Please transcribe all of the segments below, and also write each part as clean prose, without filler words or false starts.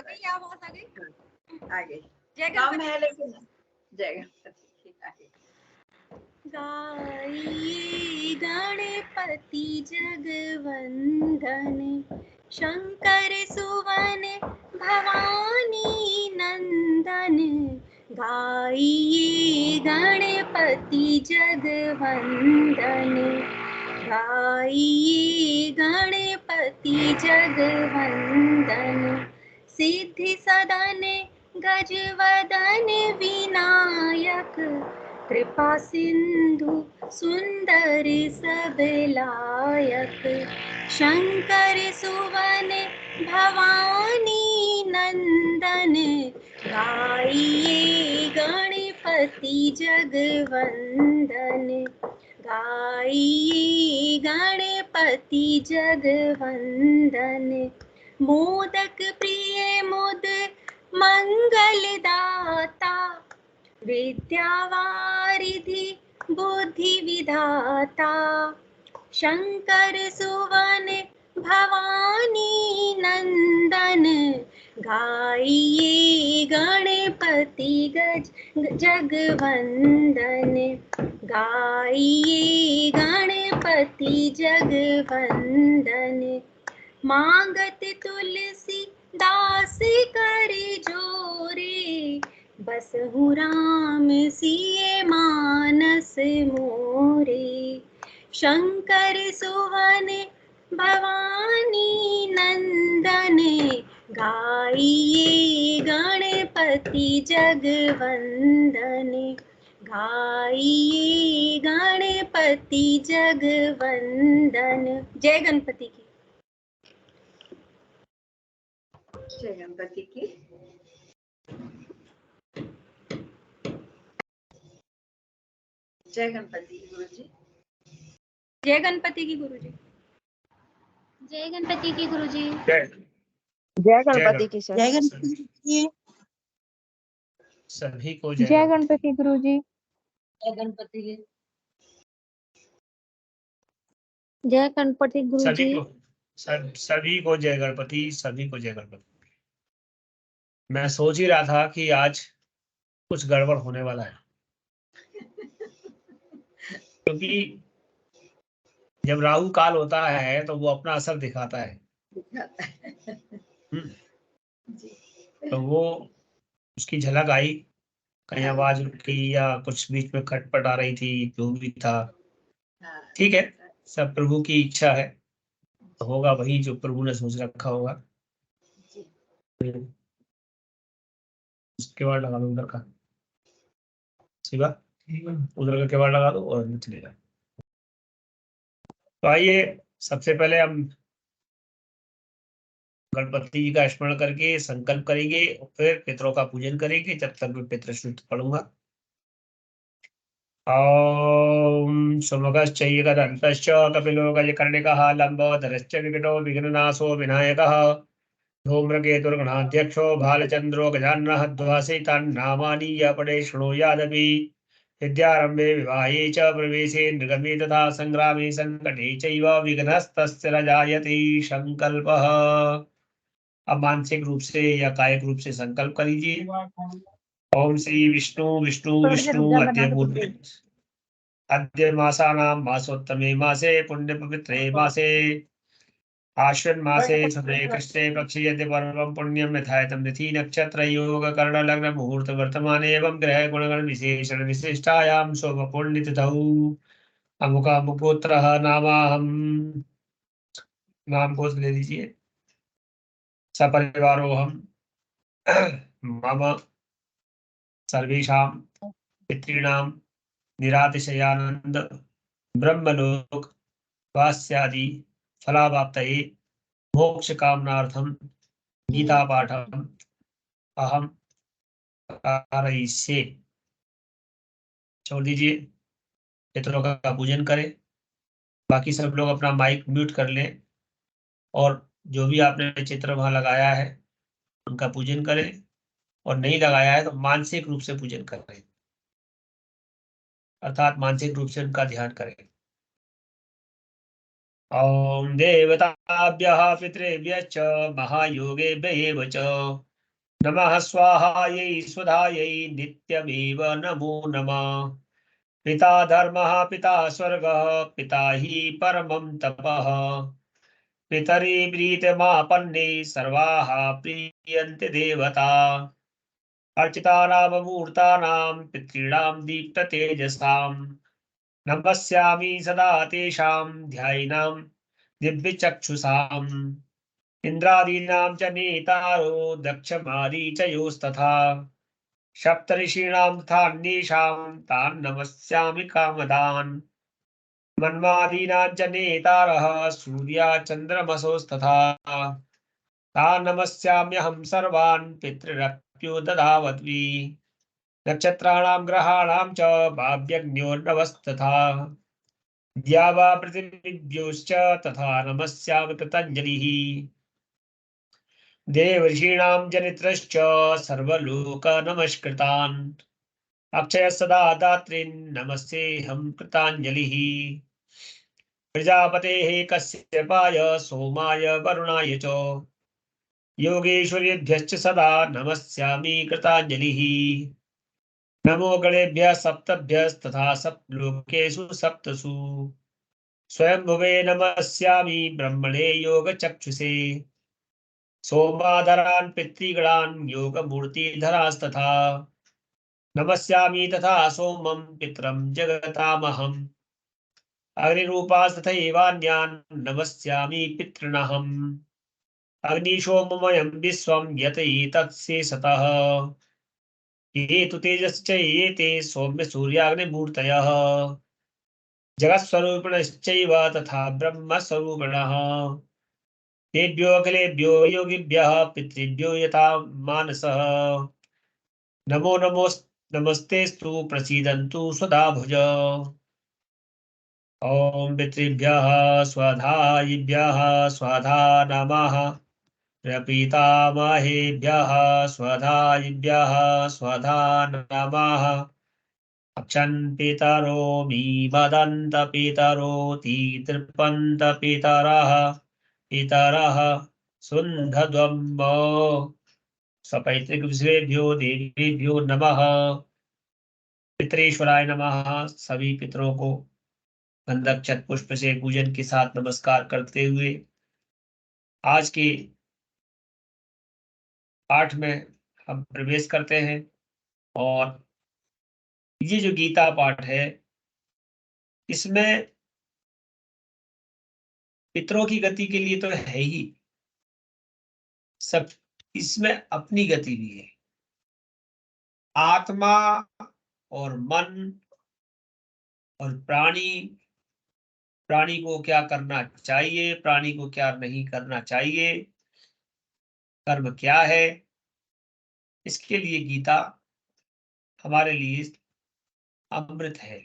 गई आवाज आ गई आगे जय कम गणपति है लेकिन जय गणपति आगे। गाइए गणपति जगवंदन शंकर सुवन भवानी नंदन गाइए गणपति जगवंदन गाइए गणपति जगवंदन सिद्धि सदन गजवदन विनायक कृपा सिंधु सुंदर सबलायक शंकर सुवन भवानी नंदन गाइए गणपति जगवंदन गाइए गणपति जगवंदन मोदक प्रिय मुद मंगलदाता विद्यावारिधि बुद्धि विधाता शंकर सुवन भवानी नंदन गाइए गणपति जगवंदन गाइए गणपति जगवंदन मांगत तुलसी दास कर जोरे बसहु राम सिए मानस मोरे शंकर सुवन भवानी नंदन गाइए गणपति जगवंदन गाइए गणपति जगवंदन। जय गणपति की जय गणपति की। जय गणपति गुरु जी। जय गणपति की गुरु जी। जय गणपति की गुरु जी। जय गणपति की सर। जय गणपति की सभी को जय गणपति गुरु जी। जय गणपति की जय गणपति गुरु जी। सभी को जय गणपति, सभी को जय गणपति। मैं सोच ही रहा था कि आज कुछ गड़बड़ होने वाला है, क्योंकि जब राहु काल होता है तो वो अपना असर दिखाता है। तो वो उसकी झलक आई, कहीं आवाज रुकी या कुछ बीच में खटपट आ रही थी, जो भी था ठीक है, सब प्रभु की इच्छा है, तो होगा वही जो प्रभु ने सोच रखा होगा। केवाड़ लगा दो उधर का, शिवा उधर का केवाड़ लगा दो और चलेगा। तो आइए सबसे पहले हम गणपति जी का स्मरण करके संकल्प करेंगे और फिर पितरों का पूजन करेंगे। जब तक मैं पितृ सूक्त पढ़ूंगा। ओम सुमुखश्चैकदन्तश्च कपिलो गजकर्णिकः लम्बोदरश्च विकटो विघ्ननाशो विनायकः धूम्रकेतुर्गणाध्यक्षो भालचन्द्रो गजाननः द्वादशैतान्नामानि य पठे शृणुयादपि विद्यारम्भे विवाहे च प्रवेशे निर्गमे तथा संग्रामे संकटे चैव विघ्नस्तस्य न जायते संकल्पः। अब मानसिक रूप से या कायिक रूप से संकल्प करिए। ओम श्री विष्णु विष्णु विष्णु अद्य मासानां मासोत्तमे मासे पुण्यपवित्रे मासे आश्विन मासे शुक्ले कृष्णे पक्षे यद्य पर्वं पुण्यं यथायतं तिथि नक्षत्र योग कर्ण लग्न मुहूर्त वर्तमान एवं ग्रह गुणगण विशेषण विशिष्टायां शुभ पुण्य तिथौ अमुका मुपुत्र नामाहम। नाम को ले लीजिए। सपरिवारोहम मम सर्वेषां पितॄणां निरातिशयानंद ब्रह्मलोक वास्यादि फलावाप्तये मोक्ष कामनार्थम गीता पाठम अहम कारयिष्ये। छोड़ दीजिए, पितरों का पूजन करें। बाकी सब लोग अपना माइक म्यूट कर लें और जो भी आपने चित्र वहां लगाया है उनका पूजन करें, और नहीं लगाया है तो मानसिक रूप से पूजन करें, अर्थात मानसिक रूप से उनका ध्यान करें। ओम देवताभ्यः पितृभ्यश्च महायोगेभ्यः च नमः स्वाहायै स्वधायै नित्यमेव नमो नमः। पिता धर्मः पिता स्वर्गः पिता हि परमं तपः। पितरि प्रीतमापन्ने सर्वाः प्रीयन्ते देवता। अर्चितानां मूर्तानां पितॄणां दीप्ततेजसाम् नमस्यामि सदा तेषां ध्यायिनां दिव्यचक्षुषाम्। इन्द्रादीनां च नेतारो दक्षमारीचयोस्तथा सप्तऋषीणां तथान्येषां तान् नमस्यामि कामदान्। मन्वादीनां च नेतारः सूर्या चन्द्रमसोस्तथा तान् नमस्याम्यहं सर्वान् पितृरप्यो ददावद्वि। नक्षत्राणां ग्रहाणां च भाव्यज्ञोर्नवस्तथा द्या वा पृथिवीभ्योश्च तथा नमस्यामि कृताञ्जलिः। देवर्षीणां जनित्रश्च सर्वलोकनमस्कृतान् अक्षय सदा दात्रीन् नमस्तेऽहं कृताञ्जलिः। प्रजापतेः कश्यपाय सोमाय वरुणाय च योगेश्वरेभ्यश्च सदा नमस्यामि कृताञ्जलिः। नमो गणेभ्यः सप्तभ्यस्तथा सप्तलोकेषु सप्तसु स्वयंभुवे नमस्यामि ब्रह्मणे योगचक्षुषे सोमाधरान् पितृगणान् योगमूर्तिधरास्तथा नमस्यामि तथा सोमं पितरं जगतामहम् अग्निरूपास्तथैवान्यान् नमस्यामि पितॄणाम् अग्निशोममयं विश्वं यत एतत्शेषतः ये तु तेजश्च ये ते सौम्य सूर्याग्निमूर्तयः जगत्स्वरूपिणश्चैव तथा ब्रह्मस्वरूपिणः तेभ्यो अखिलेभ्यो योगिभ्यः पितृभ्यो यथा मानसः नमो नमस्तेस्तु प्रसीदन्तु सदा भुज। ॐ पितृभ्यः स्वधायिभ्यः स्वधा नमः प्रपीतामहेभ्यः स्वधायिभ्यः स्वधा नमः अक्षन् पितरो मीमदन्त पितरोति तृपन्त पितरः पितरः सुन्धद्वम्ब सपैतृक विश्वेभ्यो देवेभ्यो नमः। पितरेश्वराय नमः। सभी पितरों को गंधक छत पुष्प से पूजन के साथ नमस्कार करते हुए आज के पाठ में हम प्रवेश करते हैं। और ये जो गीता पाठ है इसमें पितरों की गति के लिए तो है ही, सब इसमें अपनी गति भी है। आत्मा और मन और प्राणी को क्या करना चाहिए, प्राणी को क्या नहीं करना चाहिए, कर्म क्या है, इसके लिए गीता हमारे लिए अमृत है।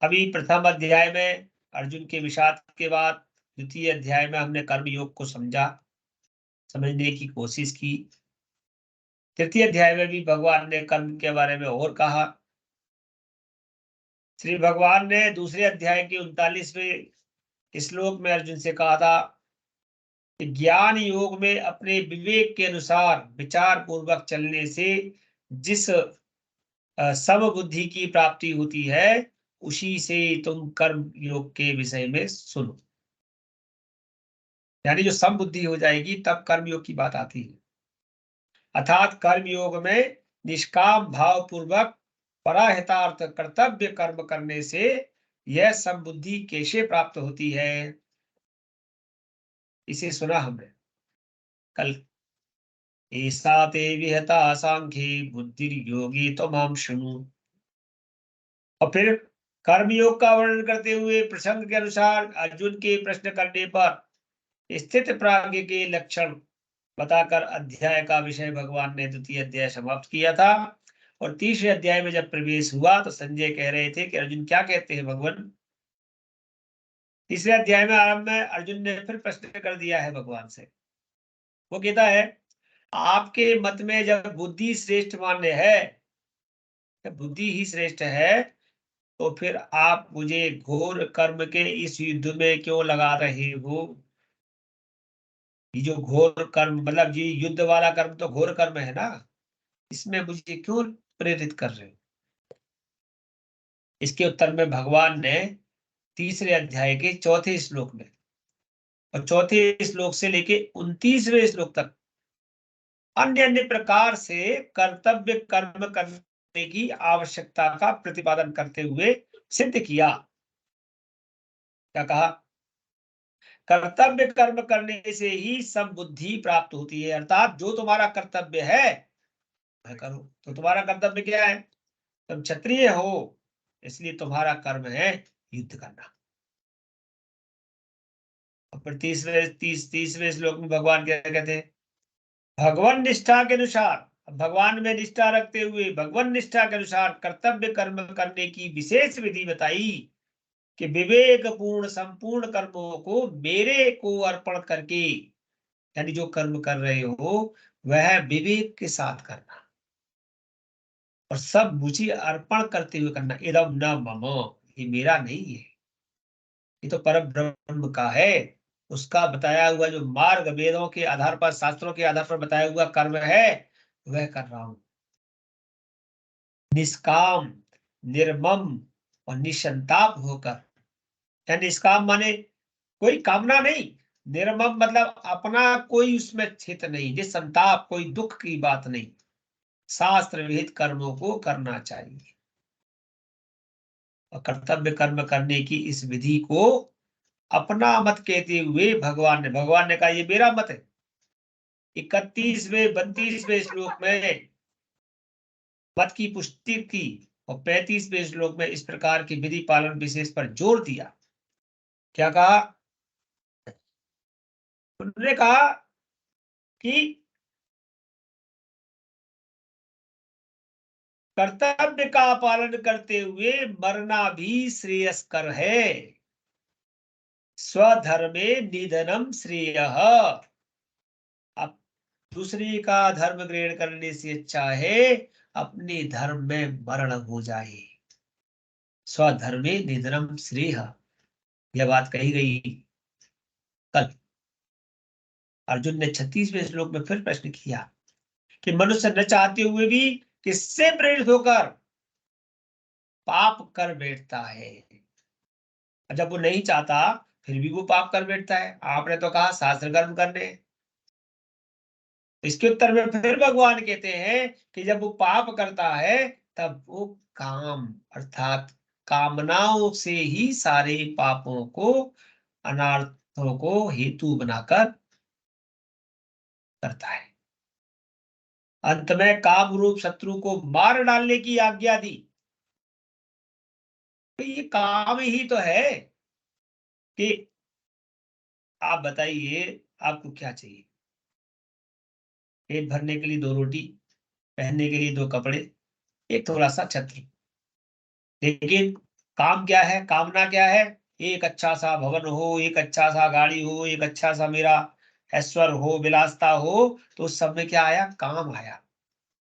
अभी प्रथम अध्याय में अर्जुन के विषाद के बाद द्वितीय अध्याय में हमने कर्म योग को समझने की कोशिश की। तृतीय अध्याय में भी भगवान ने कर्म के बारे में और कहा। श्री भगवान ने दूसरे अध्याय के 39वें श्लोक में अर्जुन से कहा था कि ज्ञान योग में अपने विवेक के अनुसार विचार पूर्वक चलने से जिस समबुद्धि की प्राप्ति होती है उसी से तुम कर्म योग के विषय में सुनो। यानी जो समबुद्धि हो जाएगी तब कर्म योग की बात आती है। अर्थात कर्म योग में निष्काम भाव पूर्वक पराहितार्थ कर्तव्य कर्म करने से यह समबुद्धि कैसे प्राप्त होती है, इसे सुना हमने कल। ऐसा ते विहता सांख्ये बुद्धि योगी तो माम शृणु। और फिर कर्मयोग का वर्णन करते हुए प्रसंग के अनुसार अर्जुन के प्रश्न करने पर स्थित प्राज्ञ के लक्षण बताकर अध्याय का विषय भगवान ने द्वितीय अध्याय समाप्त किया था। और तीसरे अध्याय में जब प्रवेश हुआ तो संजय कह रहे थे कि अर्जुन क्या कहते हैं भगवान। तीसरे अध्याय में आरंभ में अर्जुन ने फिर प्रश्न कर दिया है भगवान से। वो कहता है आपके मत में जब बुद्धि श्रेष्ठ मान्य है, बुद्धि ही श्रेष्ठ है, तो फिर आप मुझे घोर कर्म के इस युद्ध में क्यों लगा रहे हो। ये जो घोर कर्म मतलब ये युद्ध वाला कर्म तो घोर कर्म है ना, इसमें मुझे क्यों प्रेरित कर रहे हो? इसके उत्तर में भगवान ने 3रे अध्याय के 4थे श्लोक में और 4थे श्लोक से लेके 29वें श्लोक तक अन्य अन्य प्रकार से कर्तव्य कर्म करने की आवश्यकता का प्रतिपादन करते हुए सिद्ध किया। क्या कहा? कर्तव्य कर्म करने से ही समबुद्धि प्राप्त होती है, अर्थात जो तुम्हारा कर्तव्य है वह करो। तो तुम्हारा कर्तव्य क्या है? तुम क्षत्रिय हो, इसलिए तुम्हारा कर्म है युद्ध करना। और फिर 30वें श्लोक में भगवान क्या कहते हैं? भगवान निष्ठा के अनुसार, भगवान में निष्ठा रखते हुए भगवान निष्ठा के अनुसार कर्तव्य कर्म करने की विशेष विधि बताई कि विवेक पूर्ण संपूर्ण कर्मों को मेरे को अर्पण करके, यानी जो कर्म कर रहे हो वह विवेक के साथ करना और सब मुझे अर्पण करते हुए करना। इदम न मम, ये मेरा नहीं है, ये तो परम ब्रह्म का है। उसका बताया हुआ जो मार्ग वेदों के आधार पर, शास्त्रों के आधार पर बताया हुआ कर्म है वह कर रहा हूं। निष्काम, निर्मम और निसंताप होकर। या निष्काम माने कोई कामना नहीं, निर्मम मतलब अपना कोई उसमें चित नहीं, निसंताप कोई दुख की बात नहीं, शास्त्र विहित कर्मों को करना चाहिए। और कर्तव्य कर्म करने की इस विधि को अपना मत कहते हुए भगवान ने कहा ये मेरा मत है। 31वें 32वें श्लोक में मत की पुष्टि की और 35वें श्लोक में इस प्रकार की विधि पालन विशेष पर जोर दिया। क्या कहा? उन्होंने कहा कि कर्तव्य का पालन करते हुए मरना भी श्रेयस्कर है। स्वधर्मे निधनम श्रेयः। अब दूसरे का धर्म ग्रहण करने से अच्छा है अपने धर्म में मरण हो जाए। स्वधर्मे निधनम श्रेयः, यह बात कही गई कल। अर्जुन ने 36वें श्लोक में फिर प्रश्न किया कि मनुष्य न चाहते हुए भी किससे प्रेरित होकर पाप कर बैठता है। जब वो नहीं चाहता फिर भी वो पाप कर बैठता है। आपने तो कहा शास्त्र कर्म करने। इसके उत्तर में फिर भगवान कहते हैं कि जब वो पाप करता है तब वो काम अर्थात कामनाओं से ही सारे पापों को, अनर्थों को हेतु बनाकर करता है। अंत में काम रूप शत्रु को मार डालने की आज्ञा दी। तो ये काम ही तो है कि आप बताइए आपको क्या चाहिए? पेट भरने के लिए 2 रोटी, पहनने के लिए 2 कपड़े, एक थोड़ा सा छत्र। लेकिन काम क्या है? कामना क्या है? एक अच्छा सा भवन हो, एक अच्छा सा गाड़ी हो, एक अच्छा सा मेरा ऐश्वर्य हो, विलासता हो। तो उस सब में क्या आया? काम आया।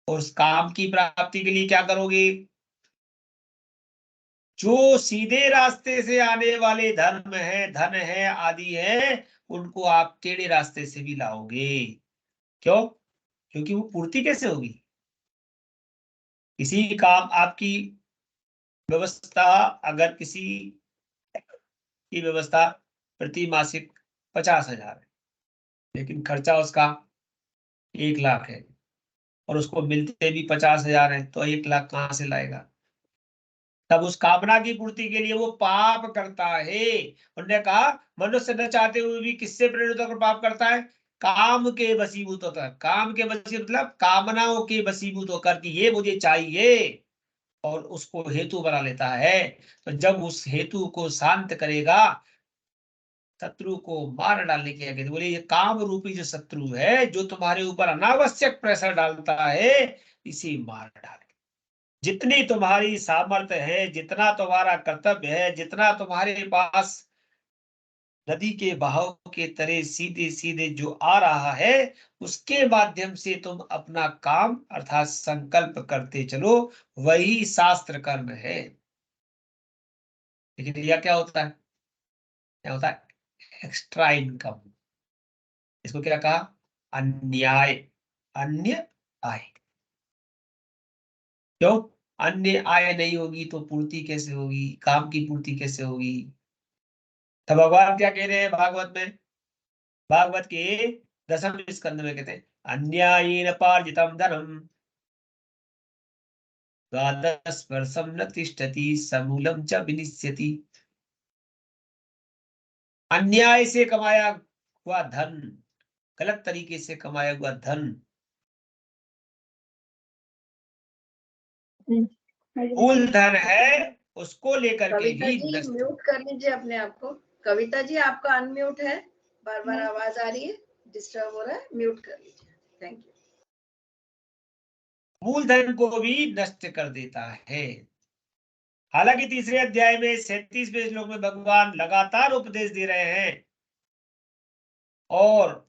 और उस काम की प्राप्ति के लिए क्या करोगे? जो सीधे रास्ते से आने वाले धर्म है, धन है, आदि है, उनको आप टेढ़े रास्ते से भी लाओगे। क्यों? क्योंकि वो पूर्ति कैसे होगी? किसी काम आपकी व्यवस्था, अगर किसी की व्यवस्था प्रति मासिक 50,000 है, लेकिन खर्चा उसका 1 लाख है और उसको मिलते भी 50,000 है, तो 1 लाख कहाँ से लाएगा? तब उस कामना की पूर्ति के लिए वो पाप करता है। उन्होंने कहा मनुष्य न चाहते हुए भी किससे प्रेरित होकर पाप करता है? काम के वशीभूत होकर। काम के वशीभूत मतलब कामनाओं के वशीभूत होकर कि ये मुझे चाहिए, और उसको हेतु बना लेता है। तो जब उस हेतु को शांत करेगा, शत्रु को मार डालने की आज्ञा। बोले ये काम रूपी जो शत्रु है, जो तुम्हारे ऊपर अनावश्यक प्रेशर डालता है, इसे मार डाल। जितनी तुम्हारी सामर्थ्य है, जितना तुम्हारा कर्तव्य है, जितना तुम्हारे पास नदी के बहाव के तरह सीधे सीधे जो आ रहा है, उसके माध्यम से तुम अपना काम अर्थात संकल्प करते चलो, वही शास्त्र कर्म है। लेकिन यह क्या होता है? क्या होता है? Extra income. इसको क्या कहा? अन्याय, अन्य आय। क्यों? अन्य आय नहीं होगी तो पूर्ति कैसे होगी, काम की पूर्ति कैसे होगी? तो भगवान क्या कह रहे हैं भागवत में? भागवत के 10वें स्कंद में कहते हैं अन्यायेन पार्जितम धनम द्वादश वर्षम न तिष्ठति समूलम च विनिश्यति। अन्याय से कमाया हुआ धन, गलत तरीके से कमाया हुआ धन, मूल धन है, उसको लेकर के कविता भी जी नष्ट। म्यूट कर लीजिए अपने आप को। कविता जी आपका अनम्यूट है, बार बार आवाज आ रही है, डिस्टर्ब हो रहा है, म्यूट कर लीजिए। Thank you. मूलधन को भी नष्ट कर देता है। हालांकि तीसरे अध्याय में 37वें श्लोक में भगवान लगातार उपदेश दे रहे हैं और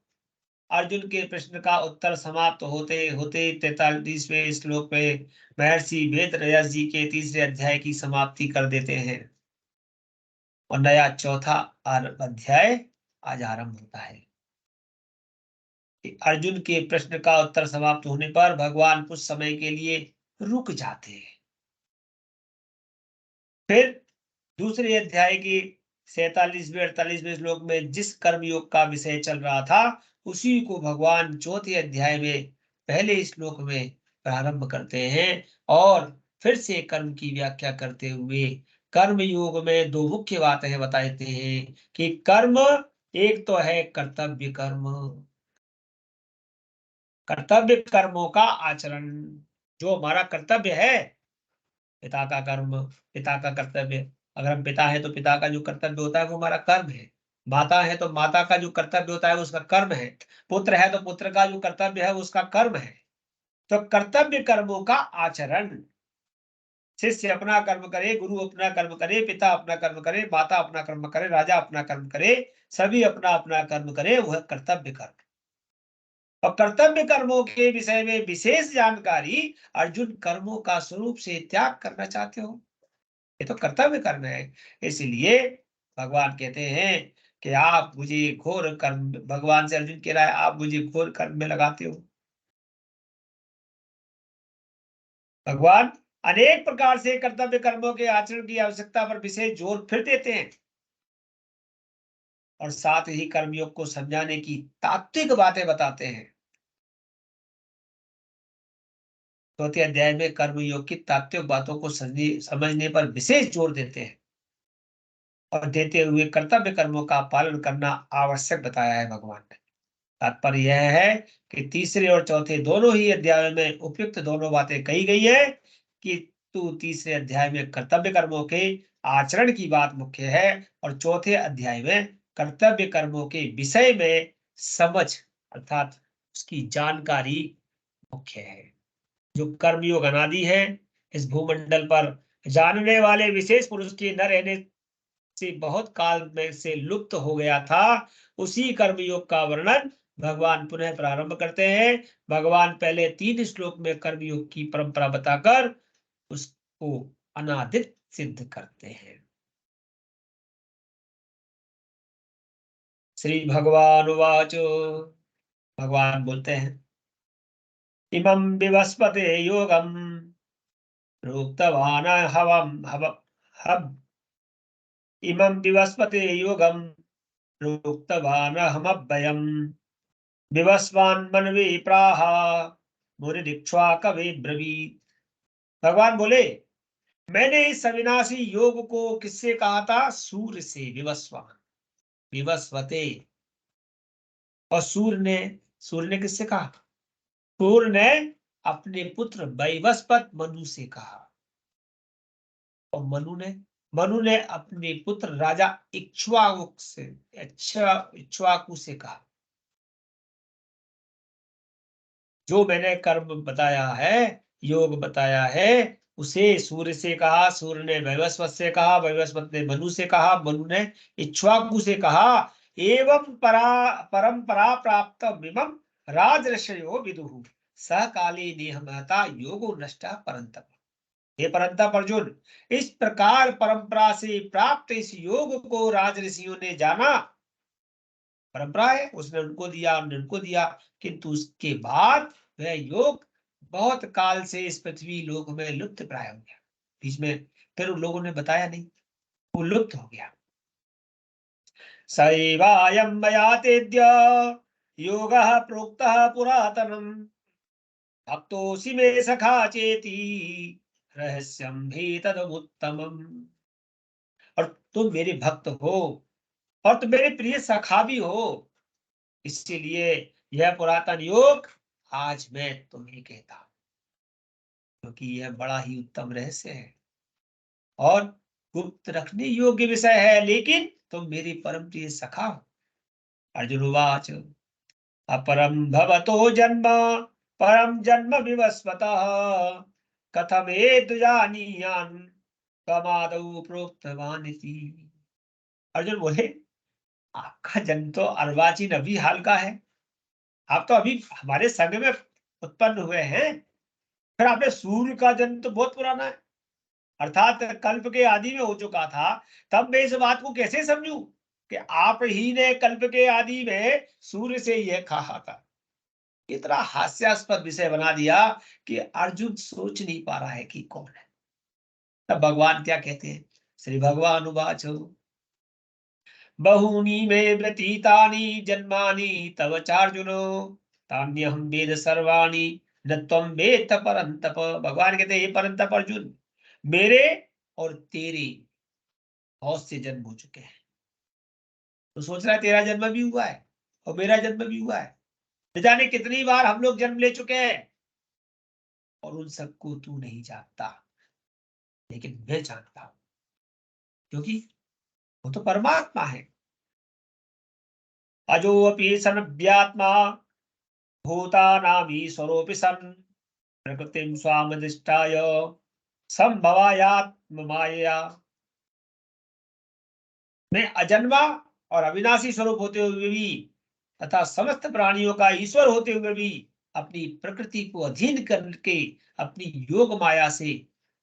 अर्जुन के प्रश्न का उत्तर समाप्त होते होते 43वें श्लोक में महर्षि वेदव्यास जी के तीसरे अध्याय की समाप्ति कर देते हैं और नया चौथा अध्याय आज आरंभ होता है। अर्जुन के प्रश्न का उत्तर समाप्त होने पर भगवान कुछ समय के लिए रुक जाते हैं। फिर दूसरे अध्याय के 47वें 48वें श्लोक में जिस कर्मयोग का विषय चल रहा था उसी को भगवान चौथे अध्याय में पहले श्लोक में प्रारंभ करते हैं और फिर से कर्म की व्याख्या करते हुए कर्म योग में दो मुख्य बातें बताते हैं कि कर्म एक तो है कर्तव्य कर्म, कर्तव्य कर्मों का आचरण, जो हमारा कर्तव्य है, पिता का कर्म, पिता का कर्तव्य। अगर हम पिता है तो पिता का जो कर्तव्य होता है वो हमारा कर्म है। माता है तो माता का जो कर्तव्य होता है उसका कर्म है। पुत्र है तो पुत्र का जो कर्तव्य है उसका कर्म है। तो कर्तव्य कर्मों का आचरण, शिष्य अपना कर्म करे, गुरु अपना कर्म करे, पिता अपना कर्म करे, माता अपना कर्म करे, राजा अपना कर्म करे, सभी अपना अपना कर्म करे, वह कर्तव्य कर्म। और कर्तव्य कर्मों के विषय में विशेष जानकारी अर्जुन कर्मों का स्वरूप से त्याग करना चाहते हो, ये तो कर्तव्य कर्म है। इसलिए भगवान कहते हैं कि आप मुझे घोर कर्म, भगवान से अर्जुन कह रहा है आप मुझे घोर कर्म में लगाते हो। भगवान अनेक प्रकार से कर्तव्य कर्मों के आचरण की आवश्यकता पर विशेष जोर फिर देते हैं और साथ ही कर्मयोग को समझाने की तात्विक बातें बताते हैं। चौथे अध्याय में कर्मयोग की तात्विक बातों को समझने पर विशेष जोर देते हैं और देते हुए कर्तव्य कर्मों का पालन करना आवश्यक बताया है भगवान ने। तात्पर्य यह है कि तीसरे और चौथे दोनों ही अध्यायों में उपयुक्त दोनों बातें कही गई है कि तू तीसरे अध्याय में कर्तव्य कर्मों के आचरण की बात मुख्य है और चौथे अध्याय में कर्तव्य कर्मों के विषय में समझ अर्थात उसकी जानकारी मुख्य है। जो कर्मयोग अनादि है, इस भूमंडल पर जानने वाले विशेष पुरुष के न रहने से बहुत काल में से लुप्त हो गया था, उसी कर्मयोग का वर्णन भगवान पुनः प्रारंभ करते हैं। भगवान पहले 3 श्लोक में कर्मयोग की परंपरा बताकर उसको अनादित सिद्ध करते हैं। श्री भगवान वाच, भगवान बोलते हैं इमं विवस्पते योगम प्रोक्तवान हब इमं विवस्पते योगम प्रोक्तवान हमव्ययम् विवस्वान मनवे प्राह मुनिरिक्ष्वा कवे ब्रवीत। भगवान बोले मैंने इस अविनाशी योग को किससे कहा था? सूर्य से। विवस्वान, विवस्वते। और सूर्य ने किससे कहा? सूर्य ने अपने पुत्र वैवस्वत मनु से कहा और मनु ने अपने पुत्र राजा इक्ष्वाकु से कहा। जो मैंने कर्म बताया है, योग बताया है, उसे सूर्य से कहा, सूर्य ने वैवस्वत से कहा, वैवस्वत ने मनु से कहा, मनु ने इक्ष्वाकु से कहा। एवं परंपरा प्राप्त विमम राजर्षयो विदुः सह काले नेहमता योगो नष्टा परंतप। हे परंतप अर्जुन, इस प्रकार परंपरा से प्राप्त इस योग को राजऋषियों ने जाना परंपरा है, उसने उनको दिया, हमने उनको दिया, किंतु उसके बाद वह योग बहुत काल से इस पृथ्वी लोक में लुप्त प्राय हो गया। बीच में फिर उन लोगों ने बताया नहीं, वो लुप्त हो गया। सैवायं मया तेद्य योगः प्रोक्तः पुरातनम् भक्तोऽसि मे सखा चेति रहस्यं हि तदमुत्तमम्। और तुम मेरे भक्त हो और तुम मेरे प्रिय सखा भी हो, इसलिए यह पुरातन योग आज मैं तुम्हें कहता हूं, क्योंकि यह बड़ा ही उत्तम रहस्य है और गुप्त रखने योग्य विषय है, लेकिन तुम मेरी परम प्रिय सखा हो। अर्जुन उवाच अपरम भवतो जन्म परम जन्म विवस्वतः कथमेतुजानीयान् कमादौ प्रोक्तवान् इति। अर्जुन बोले, आपका जन्म तो अर्वाचीन अभी हाल का है, आप तो अभी हमारे संग में उत्पन्न हुए हैं, फिर आपने सूर्य का जन्म तो बहुत पुराना है, अर्थात कल्प के आदि में हो चुका था। तब मैं इस बात को कैसे समझूं कि आप ही ने कल्प के आदि में सूर्य से यह कहा था। इतना हास्यास्पद विषय बना दिया कि अर्जुन सोच नहीं पा रहा है कि कौन है। तब भगवान क्या कहते हैं, श्री भगवान उवाच बहूनि मे व्यतीतानि जन्मानि तव चार्जुन तान्यहं वेद सर्वाणि न त्वं वेत्त परन्तप। भगवान कहते हैं, हे परन्तप अर्जुन, मेरे और तेरे बहुत से जन्म हो चुके हैं। तो सोच रहा है तेरा जन्म भी हुआ है और मेरा जन्म भी हुआ है, न जाने कितनी बार हम लोग जन्म ले चुके हैं, और उन सबको तू नहीं जानता, लेकिन मैं जानता हूं, क्योंकि वो तो परमात्मा है। अजोऽपि सनव्यात्मा भूतानामीश्वरोऽपि सन् प्रकृतिं स्वामधिष्ठाय संभवायात्म मायया। मैं अजन्मा और अविनाशी स्वरूप होते हुए भी तथा समस्त प्राणियों का ईश्वर होते हुए भी अपनी प्रकृति को अधीन करके अपनी योग माया से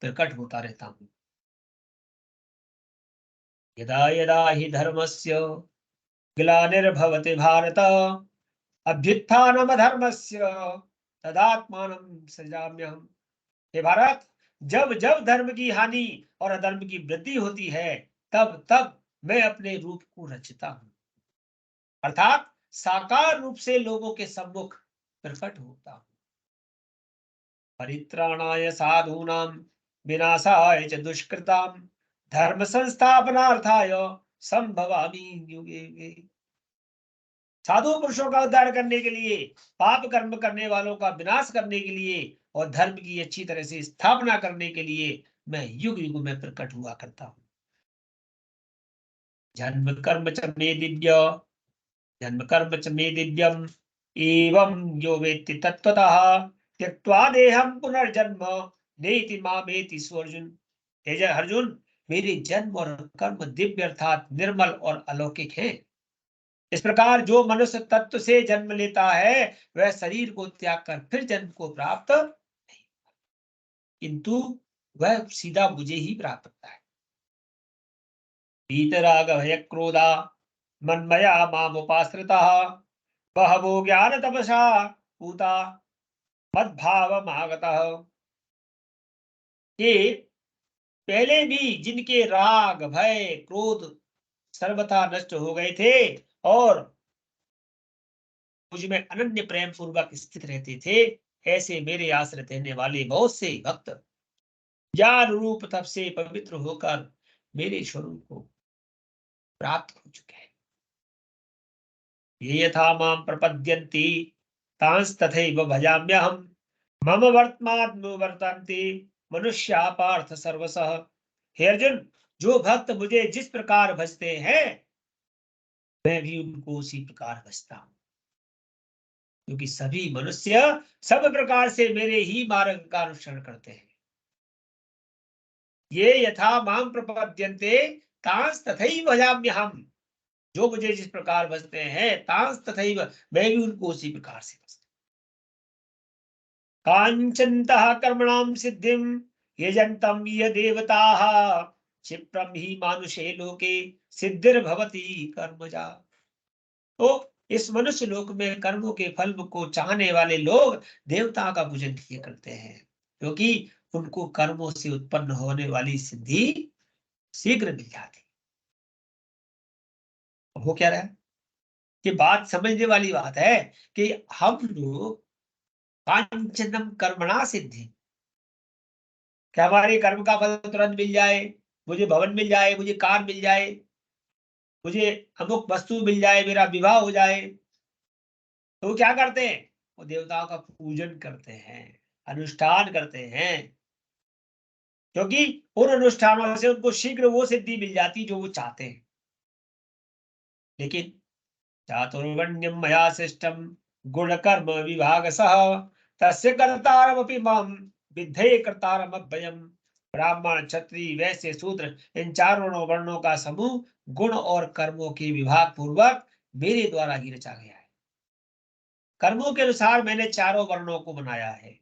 प्रकट होता रहता हूं। यदा यदा हि धर्मस्य ग्लानिर्भवति भारत अभ्युत्थानमधर्मस्य तदात्मानं सृजाम्यहम्। हे भारत, जब जब धर्म की हानि और अधर्म की वृद्धि होती है, तब तब मैं अपने रूप को रचता हूं, अर्थात साकार रूप से लोगों के सम्मुख प्रकट होता हूं। परित्राणाय साधूनां विनाशाय च दुष्कृतां धर्म संस्थापनार्थाय संभवामि युगे युगे। साधु पुरुषों का उद्धार करने के लिए, पाप कर्म करने वालों का विनाश करने के लिए और धर्म की अच्छी तरह से स्थापना करने के लिए मैं युग युग में प्रकट हुआ करता हूं। जन्म कर्म च मे दिव्य जन्म कर्म च मे दिव्यम एवं यो वेत्ति तत्त्वतः त्यक्त्वा देहं पुनर्जन्म नेति मामेति अर्जुन। हे अर्जुन, मेरे जन्म और कर्म दिव्य अर्थात निर्मल और अलौकिक है। इस प्रकार जो मनुष्य तत्व से जन्म लेता है वह शरीर को त्याग कर फिर जन्म को प्राप्त नहीं, किंतु वह सीधा मुझे ही प्राप्त होता है। वीतराग भय क्रोधा मन्मया मामुपाश्रिताः बहवो ज्ञान तपसा पूता मद्भावमागतः। कि पहले भी जिनके राग भय क्रोध सर्वथा नष्ट हो गए थे और मुझ में अनन्य प्रेम पूर्वक स्थित रहते थे, ऐसे मेरे आश्रित रहने वाले बहुत से भक्त ज्ञान रूप तप से पवित्र होकर मेरे स्वरूप को प्राप्त हो चुके हैं। ये यथा मां प्रपद्यन्ति तांस तथैव भजाम्यहम् मम वर्तमात्म वर्तन्ते मनुष्या पार्थ सर्वशः। हे अर्जुन, जो भक्त मुझे जिस प्रकार भजते हैं मैं भी उनको उसी प्रकार भजता हूं, क्योंकि सभी मनुष्य सब प्रकार से मेरे ही मार्ग का अनुसरण करते हैं। ये यथा मां प्रपद्यन्ते तांस तथैव भजाम्यहम्, जो मुझे जिस प्रकार भजते हैं तांस तथैव मैं भी उनको उसी प्रकार से भजता हूं। कांचनतः कर्मणां सिद्धिं यजन्तं ये देवताः क्षिप्रं हि मानुषे लोके सिद्धिर्भवति कर्मजा। तो इस मनुष्य लोक में कर्मों के फल को चाहने वाले लोग देवताओं का पूजन किए करते हैं, क्योंकि उनको कर्मों से उत्पन्न होने वाली सिद्धि शीघ्र मिल जाती। हो क्या रहा है कि बात समझने वाली बात है कि हम लोग कांचनम कर्मणा सिद्धि, क्या हमारे कर्म का फल तुरंत मिल जाए, मुझे भवन मिल जाए, मुझे कार मिल जाए, मुझे अमुक वस्तु मिल जाए, मेरा विवाह हो जाए, तो वो क्या करते हैं? वो देवताओं का पूजन करते हैं, अनुष्ठान करते हैं, क्योंकि उन अनुष्ठानों से उनको शीघ्र वो सिद्धि मिल जाती जो वो चाहते हैं। लेकिन चातुर्वर्ण्यम मया सृष्टम गुण कर्म विभाग सह तस्य कर्तारमपि माम विद्धे कर्तारम अभयम। ब्राह्मण, क्षत्रिय, वैश्य, शूद्र, इन चारों वर्णों का समूह गुण और कर्मों के विभाग पूर्वक मेरे द्वारा ही रचा गया है। कर्मों के अनुसार मैंने चारों वर्णों को बनाया है।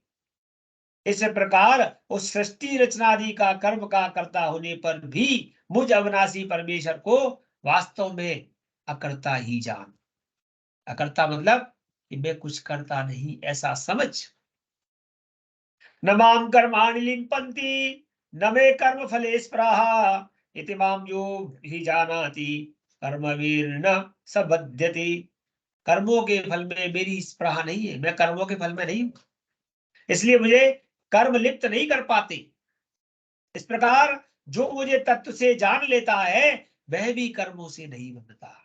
इस प्रकार उस सृष्टि रचनादि का कर्म का कर्ता होने पर भी मुझ अविनाशी परमेश्वर को वास्तव में अकर्ता ही जान। अकर्ता मतलब कि मैं कुछ करता नहीं, ऐसा समझ। न माम कर्माणि लिम्पन्ति न मे कर्म फले स्पृहा इति माम यो ही जानाति कर्मवीर न स बध्यति। कर्मों के फल में मेरी स्पृहा नहीं है, मैं कर्मों के फल में नहीं हूं, इसलिए मुझे कर्म लिप्त नहीं कर पाते। इस प्रकार जो मुझे तत्व से जान लेता है वह भी कर्मों से नहीं बंधता।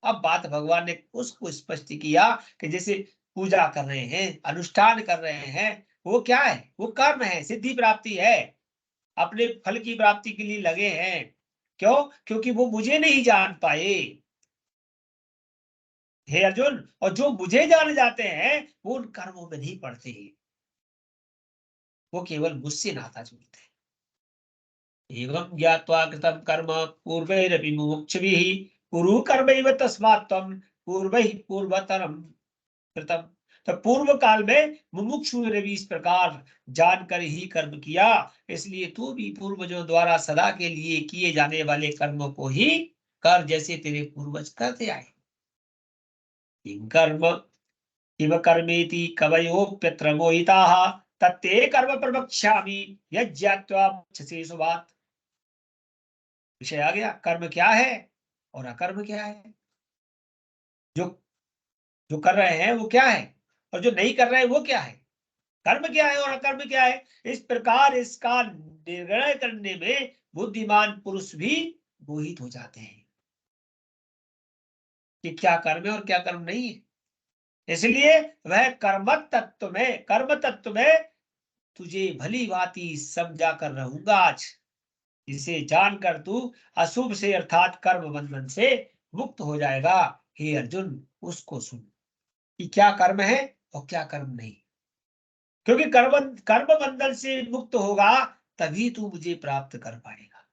अब बात भगवान ने उसको स्पष्ट किया कि जैसे पूजा कर रहे हैं, अनुष्ठान कर रहे हैं, वो क्या है? वो कर्म है, सिद्धि प्राप्ति है, अपने फल की प्राप्ति के लिए लगे हैं। क्यों? क्योंकि वो मुझे नहीं जान पाए। हे अर्जुन, और जो मुझे जान जाते हैं वो उन कर्मों में नहीं पड़ते, वो केवल मुझसे नाता जोड़ते हैं। एवं ज्ञात्वा कृतं कर्म पूर्वैरपि मुमुक्षुभिः कुरु कर्मैव तस्मात् त्वं पूर्वैः पूर्वतरम कृतम। तो पूर्व काल में मुमुक्षु ने भी इस प्रकार जानकर ही कर्म किया, इसलिए तू भी पूर्वजों द्वारा सदा के लिए किए जाने वाले कर्मों को ही कर, जैसे तेरे पूर्वज करते आए। कर्म इव कर्मेति कवयोप्यत्र मोहिताः तत्ते कर्म प्रवक्ष्यामि यज्ञात्वा मुच्यसे शुभात्। विषय आ गया, कर्म क्या है और अकर्म क्या है। जो जो कर रहे हैं वो क्या है और जो नहीं कर रहे हैं वो क्या है। कर्म क्या है और अकर्म क्या है। इस प्रकार इसका निर्णय करने में बुद्धिमान पुरुष भी मोहित हो जाते हैं कि क्या कर्म है और क्या कर्म नहीं है। इसलिए वह कर्म तत्व में तुझे भली भांति समझा कर रहूंगा आज, जिसे जानकर तू अशुभ से अर्थात कर्म बंधन से मुक्त हो जाएगा। हे अर्जुन, उसको सुन कि क्या कर्म है और क्या कर्म नहीं, क्योंकि कर्म बंधन से मुक्त होगा तभी तू मुझे प्राप्त कर पाएगा।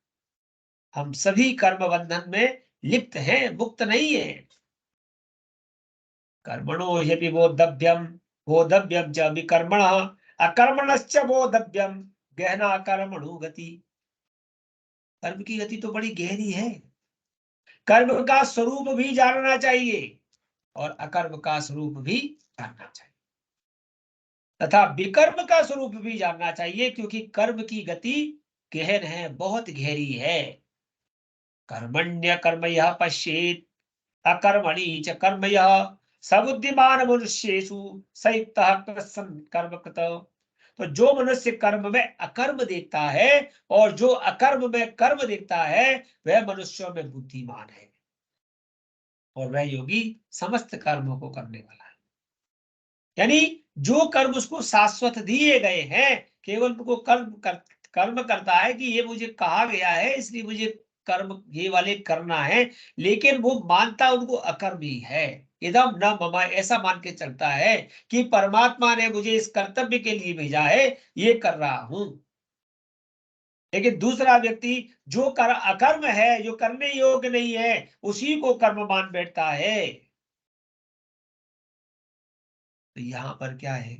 हम सभी कर्म बंधन में लिप्त हैं, मुक्त नहीं है। कर्मणो ह्यपि बोधव्यम च विकर्मणः अकर्मणश्च बोधव्यम गहना कर्मणो गति। कर्म की गति तो बड़ी गहरी है। कर्म का स्वरूप भी जानना चाहिए और अकर्म का स्वरूप भी जानना चाहिए तथा विकर्म का स्वरूप भी जानना चाहिए, क्योंकि कर्म की गति गहन है, बहुत गहरी है। कर्मण्य कर्मयः पश्येत् अकर्मणि च कर्मयः सबुद्धिमान मनुष्येषु संयुक्तः कृत्स्नं कर्मकृत। तो जो मनुष्य कर्म में अकर्म देखता है और जो अकर्म में कर्म देखता है वह मनुष्यों में बुद्धिमान है और वह योगी समस्त कर्मों को करने वाला है। यानी जो कर्म उसको शाश्वत दिए गए हैं, केवल उनको कर्म करता है कि ये मुझे कहा गया है इसलिए मुझे कर्म ये वाले करना है, लेकिन वो मानता उनको अकर्म ही है। इदम न मम, ऐसा मान के चलता है कि परमात्मा ने मुझे इस कर्तव्य के लिए भेजा है, ये कर रहा हूं। लेकिन दूसरा व्यक्ति जो अकर्म है, जो करने योग्य नहीं है, उसी को कर्म मान बैठता है। तो यहां पर क्या है,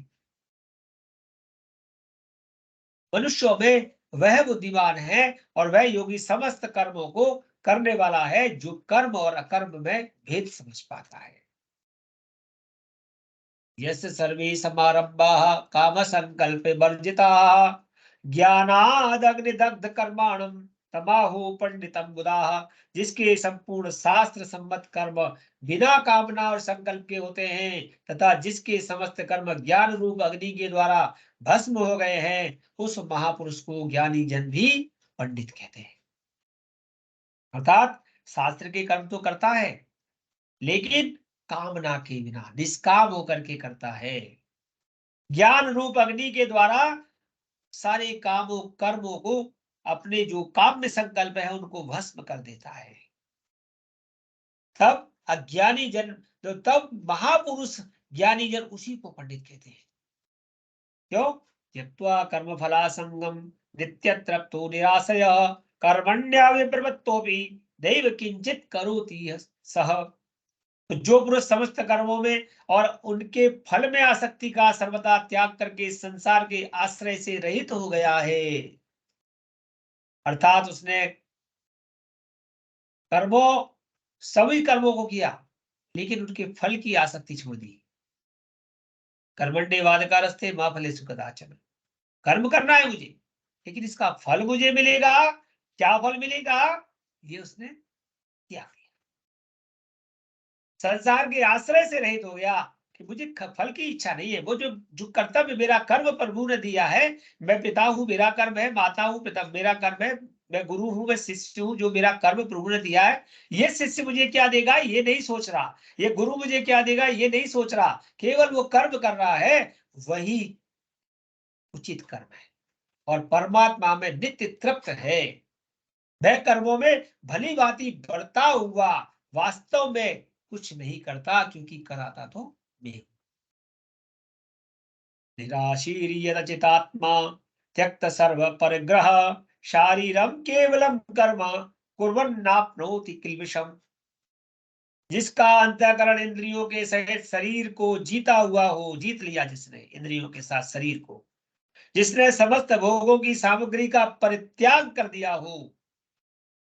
मनुष्यों में वह बुद्धिमान है और वह योगी समस्त कर्मों को करने वाला है जो कर्म और अकर्म में भेद समझ पाता है। यस्य सर्वे समारंभाः काम संकल्प वर्जिता ज्ञानादग्निदग्ध कर्माणं तमाहो पंडितम बुधाः। जिसके संपूर्ण शास्त्र सम्मत कर्म बिना कामना और संकल्प के होते हैं तथा जिसके समस्त कर्म ज्ञान रूप अग्नि के द्वारा भस्म हो गए हैं, उस महापुरुष को ज्ञानी जन भी पंडित कहते हैं। अर्थात शास्त्र के कर्म तो करता है लेकिन कामना के बिना निष्काम होकर के करता है। ज्ञान रूप अग्नि के द्वारा सारे कामों कर्मों को, अपने जो काम्य संकल्प है उनको भस्म कर देता है। तब अज्ञानी जन, तो तब महापुरुष ज्ञानी जन उसी को पंडित कहते हैं। क्यों? त्यक्त्वा कर्म फलासंगम नित्य तृप्तो निराशय कर्मण्यविप्रवृत्तोपि दैव किंचित करोति सह। तो जो पुरुष समस्त कर्मों में और उनके फल में आसक्ति का सर्वदा त्याग करके संसार के आश्रय से रहित हो गया है, अर्थात उसने सभी कर्मों को किया लेकिन उनके फल की आसक्ति छोड़ दी। कर्मण्येवाधिकारस्ते मा फलेषु कदाचन। कर्म करना है मुझे लेकिन इसका फल मुझे मिलेगा, क्या फल मिलेगा ये उसने त्याग दिया। संसार के आश्रय से रहित हो गया कि मुझे फल की इच्छा नहीं है। वो जो कर्तव्य मेरा कर्म प्रभु ने दिया है, मैं पिता हूं मेरा कर्म है, माता हूं पिता मेरा कर्म है, मैं गुरु हूं मैं शिष्य हूं, जो मेरा कर्म प्रभु ने दिया है, ये शिष्य मुझे क्या देगा ये नहीं सोच रहा, ये गुरु मुझे क्या देगा ये नहीं सोच रहा, केवल वो कर्म कर रहा है, वही उचित कर्म है और परमात्मा में नित्य तृप्त है। वह कर्मों में भली भांति बढ़ता हुआ वास्तव में कुछ नहीं करता, क्योंकि कराता तो मैं। निराशीर्यदचितात्मा त्यक्त सर्व परिग्रह शारीरम केवलम कर्म कुर्वन्नाप्नोति किल्बिषम। जिसका अंतःकरण इंद्रियों के सहित शरीर को जीता हुआ हो, जीत लिया जिसने इंद्रियों के साथ शरीर को, जिसने समस्त भोगों की सामग्री का परित्याग कर दिया हो,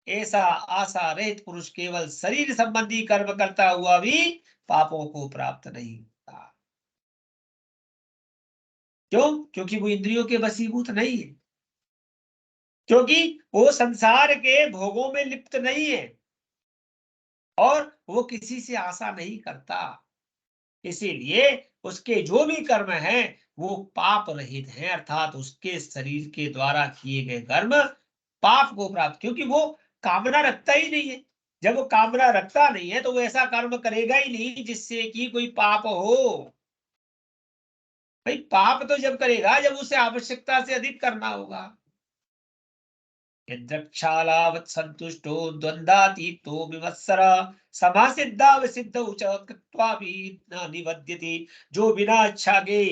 ऐसा आशा रहित पुरुष केवल शरीर संबंधी कर्म करता हुआ भी पापों को प्राप्त नहीं होता। क्यों? क्योंकि वो इंद्रियों के वशीभूत नहीं है, क्योंकि वो संसार के भोगों में लिप्त नहीं है और वो किसी से आशा नहीं करता। इसीलिए उसके जो भी कर्म हैं वो पाप रहित हैं, अर्थात उसके शरीर के द्वारा किए गए कर्म पाप को प्राप्त, क्योंकि वो कामना रखता ही नहीं है। जब वो कामना रखता नहीं है तो वो ऐसा कर्म करेगा ही नहीं जिससे कि कोई पाप हो। भाई पाप तो जब करेगा जब उसे आवश्यकता से अधिक करना होगा। यद्रक्षालावत् संतुष्टो द्वंद्वातीतो विमत्सर समासिद्धावसिद्धौ च कृत्वापि न निबध्यति। जो बिना इच्छा के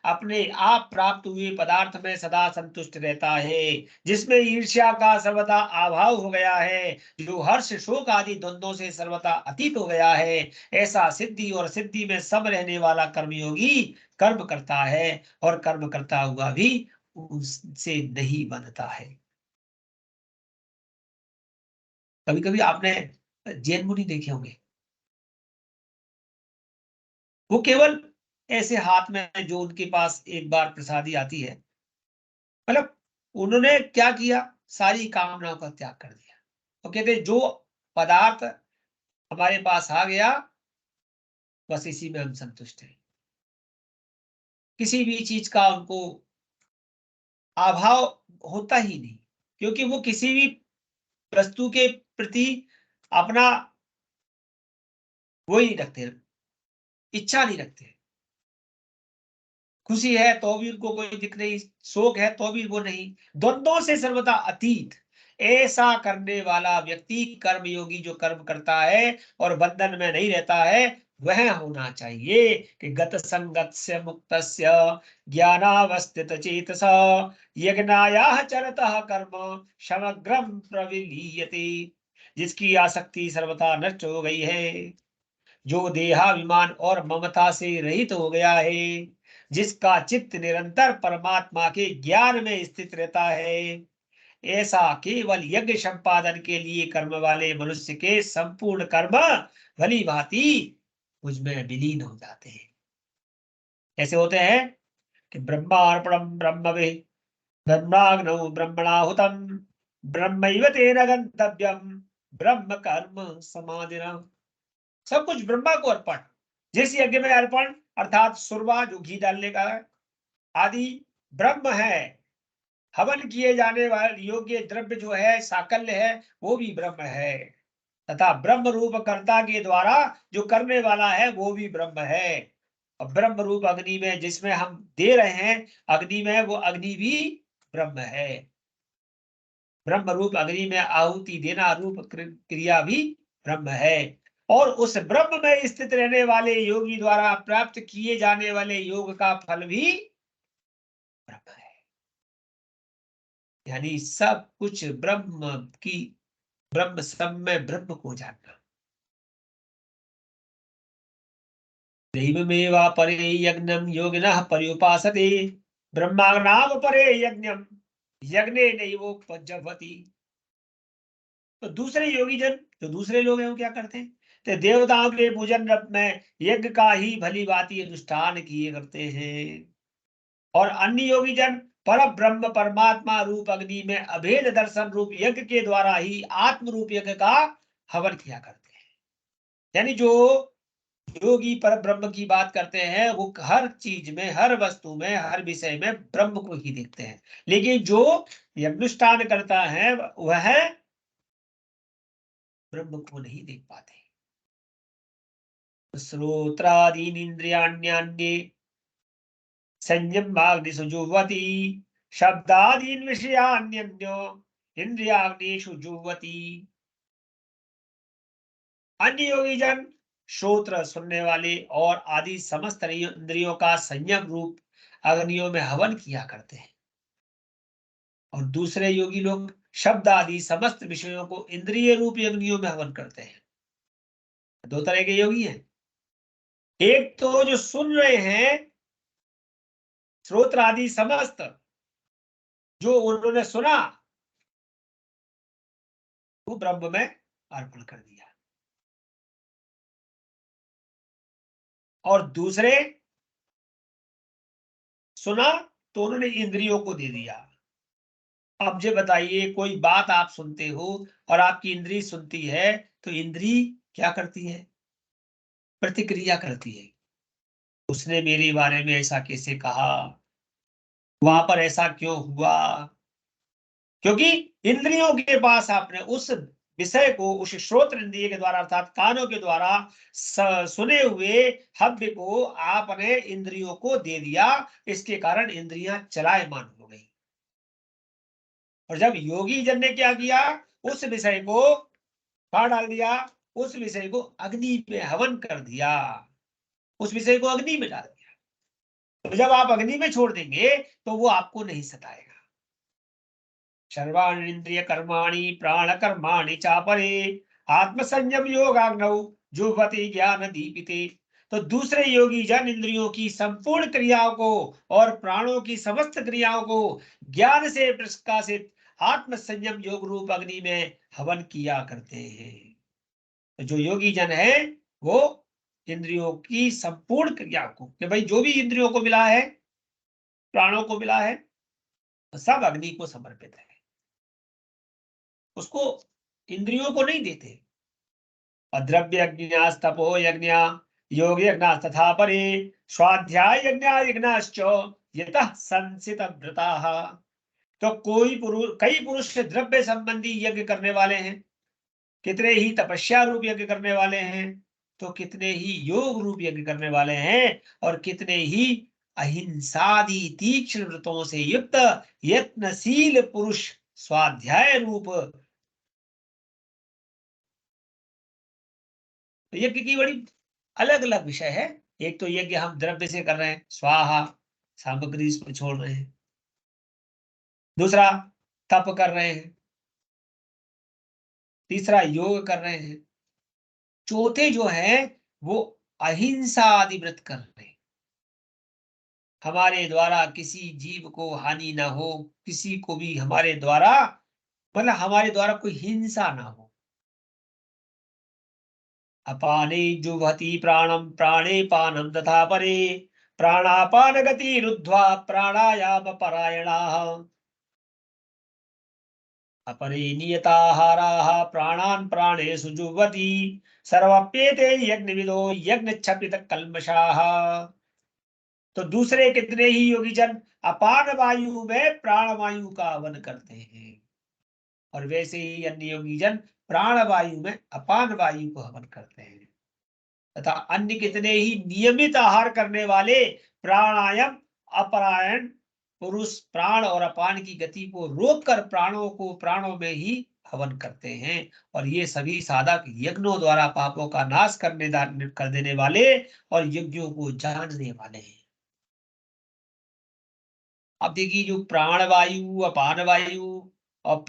अपने आप प्राप्त हुए पदार्थ में सदा संतुष्ट रहता है, जिसमें ईर्ष्या का सर्वदा अभाव हो गया है, जो हर्ष शोक आदि द्वंद्वों से सर्वदा अतीत हो गया है, ऐसा सिद्धि और सिद्धि में सब रहने वाला कर्मयोगी कर्म करता है और कर्म करता हुआ भी उससे नहीं बनता है। कभी कभी आपने जैन मुनि देखे होंगे, वो केवल ऐसे हाथ में जो उनके पास एक बार प्रसादी आती है, मतलब उन्होंने क्या किया, सारी कामनाओं का त्याग कर दिया। तो कहते जो पदार्थ हमारे पास आ गया बस इसी में हम संतुष्ट हैं। किसी भी चीज का उनको अभाव होता ही नहीं, क्योंकि वो किसी भी वस्तु के प्रति अपना वो ही रखते, इच्छा नहीं रखते। खुशी है तो भी उनको कोई दिख नहीं, शोक है तो भी वो नहीं, द्वंद्वों से सर्वदा अतीत। ऐसा करने वाला व्यक्ति कर्मयोगी जो कर्म करता है और बंधन में नहीं रहता है, वह होना चाहिए कि गत संगत्स्य मुक्तस्य ज्ञानावस्थित चेतसा यज्ञायाः चरतः कर्म समग्रम प्रविलीयते। जिसकी आसक्ति सर्वथा नष्ट हो गई है, जो देहाभिमान और ममता से रहित हो गया है, जिसका चित्त निरंतर परमात्मा के ज्ञान में स्थित रहता है, ऐसा केवल यज्ञ संपादन के लिए कर्म वाले मनुष्य के संपूर्ण कर्म भली भांति मुझ में विलीन हो जाते हैं। ऐसे होते हैं कि ब्रह्मार्पणम ब्रह्मवे ब्रह्माग्नौ ब्रह्मणाहुतम ब्रह्मैव तेन गंतव्यम ब्रह्म कर्म समाधिना। सब कुछ ब्रह्मा को अर्पण। जिस यज्ञ में अर्पण अर्थात सुरवा जो घी डालने का आदि ब्रह्म है। हवन किए जाने वाले योग्य द्रव्य जो है साकल्य है वो भी ब्रह्म है, तथा ब्रह्म रूप कर्ता के द्वारा जो करने वाला है वो भी ब्रह्म है। और ब्रह्म रूप अग्नि में जिसमें हम दे रहे हैं अग्नि में, वो अग्नि भी ब्रह्म है। ब्रह्म रूप अग्नि में आहुति देना रूप क्रिया भी ब्रह्म है। और उस ब्रह्म में स्थित रहने वाले योगी द्वारा प्राप्त किए जाने वाले योग का फल भी ब्रह्म है। यानी सब कुछ ब्रह्म की, ब्रह्म सब में ब्रह्म को जानना। दैवमेवा परे यज्ञम योगिनः पर्युपासते ब्रह्माग्नाव परे यज्ञम यज्ञे नैवोपजह्वति। तो दूसरे योगी जन जो दूसरे लोग हैं वो क्या करते हैं? तो देवताओं के पूजन में यज्ञ का ही भली भांति अनुष्ठान किए करते हैं। और अन्य योगी जन पर ब्रह्म परमात्मा रूप अग्नि में अभेद दर्शन रूप यज्ञ के द्वारा ही आत्म रूप यज्ञ का हवन किया करते हैं। यानी जो योगी पर ब्रह्म की बात करते हैं वो हर चीज में, हर वस्तु में, हर विषय में ब्रह्म को ही देखते हैं। लेकिन जो यज्ञानुष्ठान करता है वह ब्रह्म को नहीं देख पाते। श्रोत्रादीन इंद्रियाण्यान्ये संयमाग्निषु जुह्वति शब्दादीन विषयान्यो इंद्रियाग्निषु जुह्वति। अन्य योगी जन श्रोत्र सुनने वाले और आदि समस्त इंद्रियों का संयम रूप अग्नियों में हवन किया करते हैं। और दूसरे योगी लोग शब्द आदि समस्त विषयों को इंद्रिय रूप अग्नियों में हवन करते हैं। दो तरह के योगी हैं। एक तो जो सुन रहे हैं श्रोत्र आदि समस्त जो उन्होंने सुना वो ब्रह्म में अर्पण कर दिया। और दूसरे सुना तो उन्होंने इंद्रियों को दे दिया। अब जो बताइए कोई बात आप सुनते हो और आपकी इंद्री सुनती है तो इंद्री क्या करती है? प्रतिक्रिया करती है। उसने मेरे बारे में ऐसा कैसे कहा, वहां पर ऐसा क्यों हुआ? क्योंकि इंद्रियों के पास आपने उस विषय को उस श्रोत्र इंद्रिय के द्वारा अर्थात कानों के द्वारा सुने हुए हव्य को आपने इंद्रियों को दे दिया। इसके कारण इंद्रियां चलायमान हो गई। और जब योगी जन ने क्या किया, उस विषय को कहाँ डाल दिया? उस विषय को अग्नि में हवन कर दिया, उस विषय को अग्नि में डाल दिया। तो जब आप अग्नि में छोड़ देंगे तो वो आपको नहीं सताएगा। सर्वाणि इंद्रिय कर्माणि प्राण कर्माणि चापरे आत्मसंयम योगाग्नौ जुह्वति ज्ञान दीपिते। तो दूसरे योगी जन इंद्रियों की संपूर्ण क्रियाओं को और प्राणों की समस्त क्रियाओं को ज्ञान से प्रकाशित आत्मसंयम योग रूप अग्नि में हवन किया करते हैं। तो जो योगी जन है वो इंद्रियों की संपूर्ण क्रिया को, कि भाई जो भी इंद्रियों को मिला है, प्राणों को मिला है, सब अग्नि को समर्पित है, उसको इंद्रियों को नहीं देते। अद्रव्य यज्ञास तपो यज्ञ योग यज्ञास तथा परे स्वाध्याय यज्ञाश्च यतः संसित व्रताः। तो कई पुरुष द्रव्य संबंधी यज्ञ करने वाले हैं, कितने ही तपस्या रूप यज्ञ करने वाले हैं, तो कितने ही योग रूप यज्ञ करने वाले हैं, और कितने ही अहिंसादि तीक्ष्ण व्रतों से युक्त यत्नशील पुरुष स्वाध्याय रूप यज्ञ की बड़ी अलग अलग विषय है। एक तो यज्ञ हम द्रव्य से कर रहे हैं, स्वाहा सामग्री इसमें छोड़ रहे हैं। दूसरा तप कर रहे हैं। तीसरा योग कर रहे हैं। चौथे जो है वो अहिंसा आदि व्रत कर रहे हैं। हमारे द्वारा किसी जीव को हानि ना हो, किसी को भी हमारे द्वारा मतलब हमारे द्वारा कोई हिंसा ना हो। अपाने जुह्वति प्राणम प्राणे पानम तथा परे प्राणापान गति रुद्ध्वा प्राणायाम परायणाः अपरे नियताहाराः प्राणान् प्राणेषु जुह्वति सर्वप्येते यज्ञविदो यज्ञच्छपित कल्मषाः। तो दूसरे कितने ही योगी जन अपान वायु में प्राण वायु का हवन करते हैं, और वैसे ही अन्य योगी जन प्राण वायु में अपान वायु को हवन करते हैं। तथा अन्य कितने ही नियमित आहार करने वाले प्राणायाम अपरायण पुरुष प्राण और अपान की गति को रोककर प्राणों को प्राणों में ही हवन करते हैं। और ये सभी साधक यज्ञों द्वारा पापों का नाश कर देने वाले और यज्ञों को जानने वाले हैं। अब देखिए, जो प्राण वायु अपान वायु और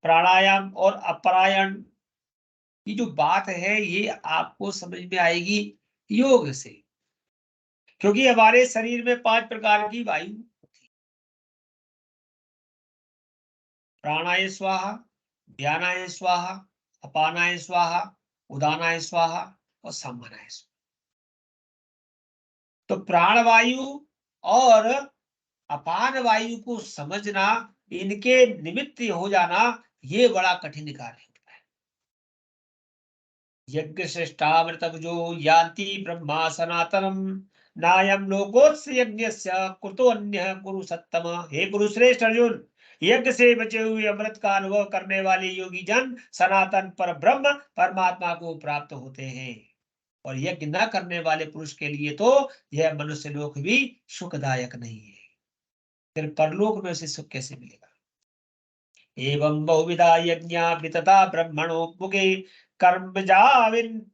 प्राणायाम और अपरायण, ये जो बात है ये आपको समझ में आएगी योग से, क्योंकि हमारे शरीर में 5 प्रकार की वायु होती है। प्राणाय स्वाहा, ध्यानाय स्वाहा, अपानाय स्वाहा, उदानाय स्वाहा और सम्मानाय स्वाहा। तो प्राण वायु और अपान वायु को समझना, इनके निमित्त हो जाना, ये बड़ा कठिन कार्य होता है। यज्ञ श्रेष्ठामृतभुजो यान्ति ब्रह्मा सनातनम नायम लोकोत्स यज्ञस्य कुतो अन्यः कुरु सत्तम। हे कुरुश्रेष्ठ अर्जुन, यज्ञ से बचे हुए अमृत का अनुभव करने वाले योगी जन सनातन पर ब्रह्म परमात्मा को प्राप्त होते हैं, और यज्ञ न करने वाले पुरुष के लिए तो यह मनुष्य लोक भी सुखदायक नहीं है। फिर परलोक में उसे सुख कैसे मिलेगा। एवं बहुविधा यज्ञा वितता ब्रह्मणो मुखे कर्मजाविन्धि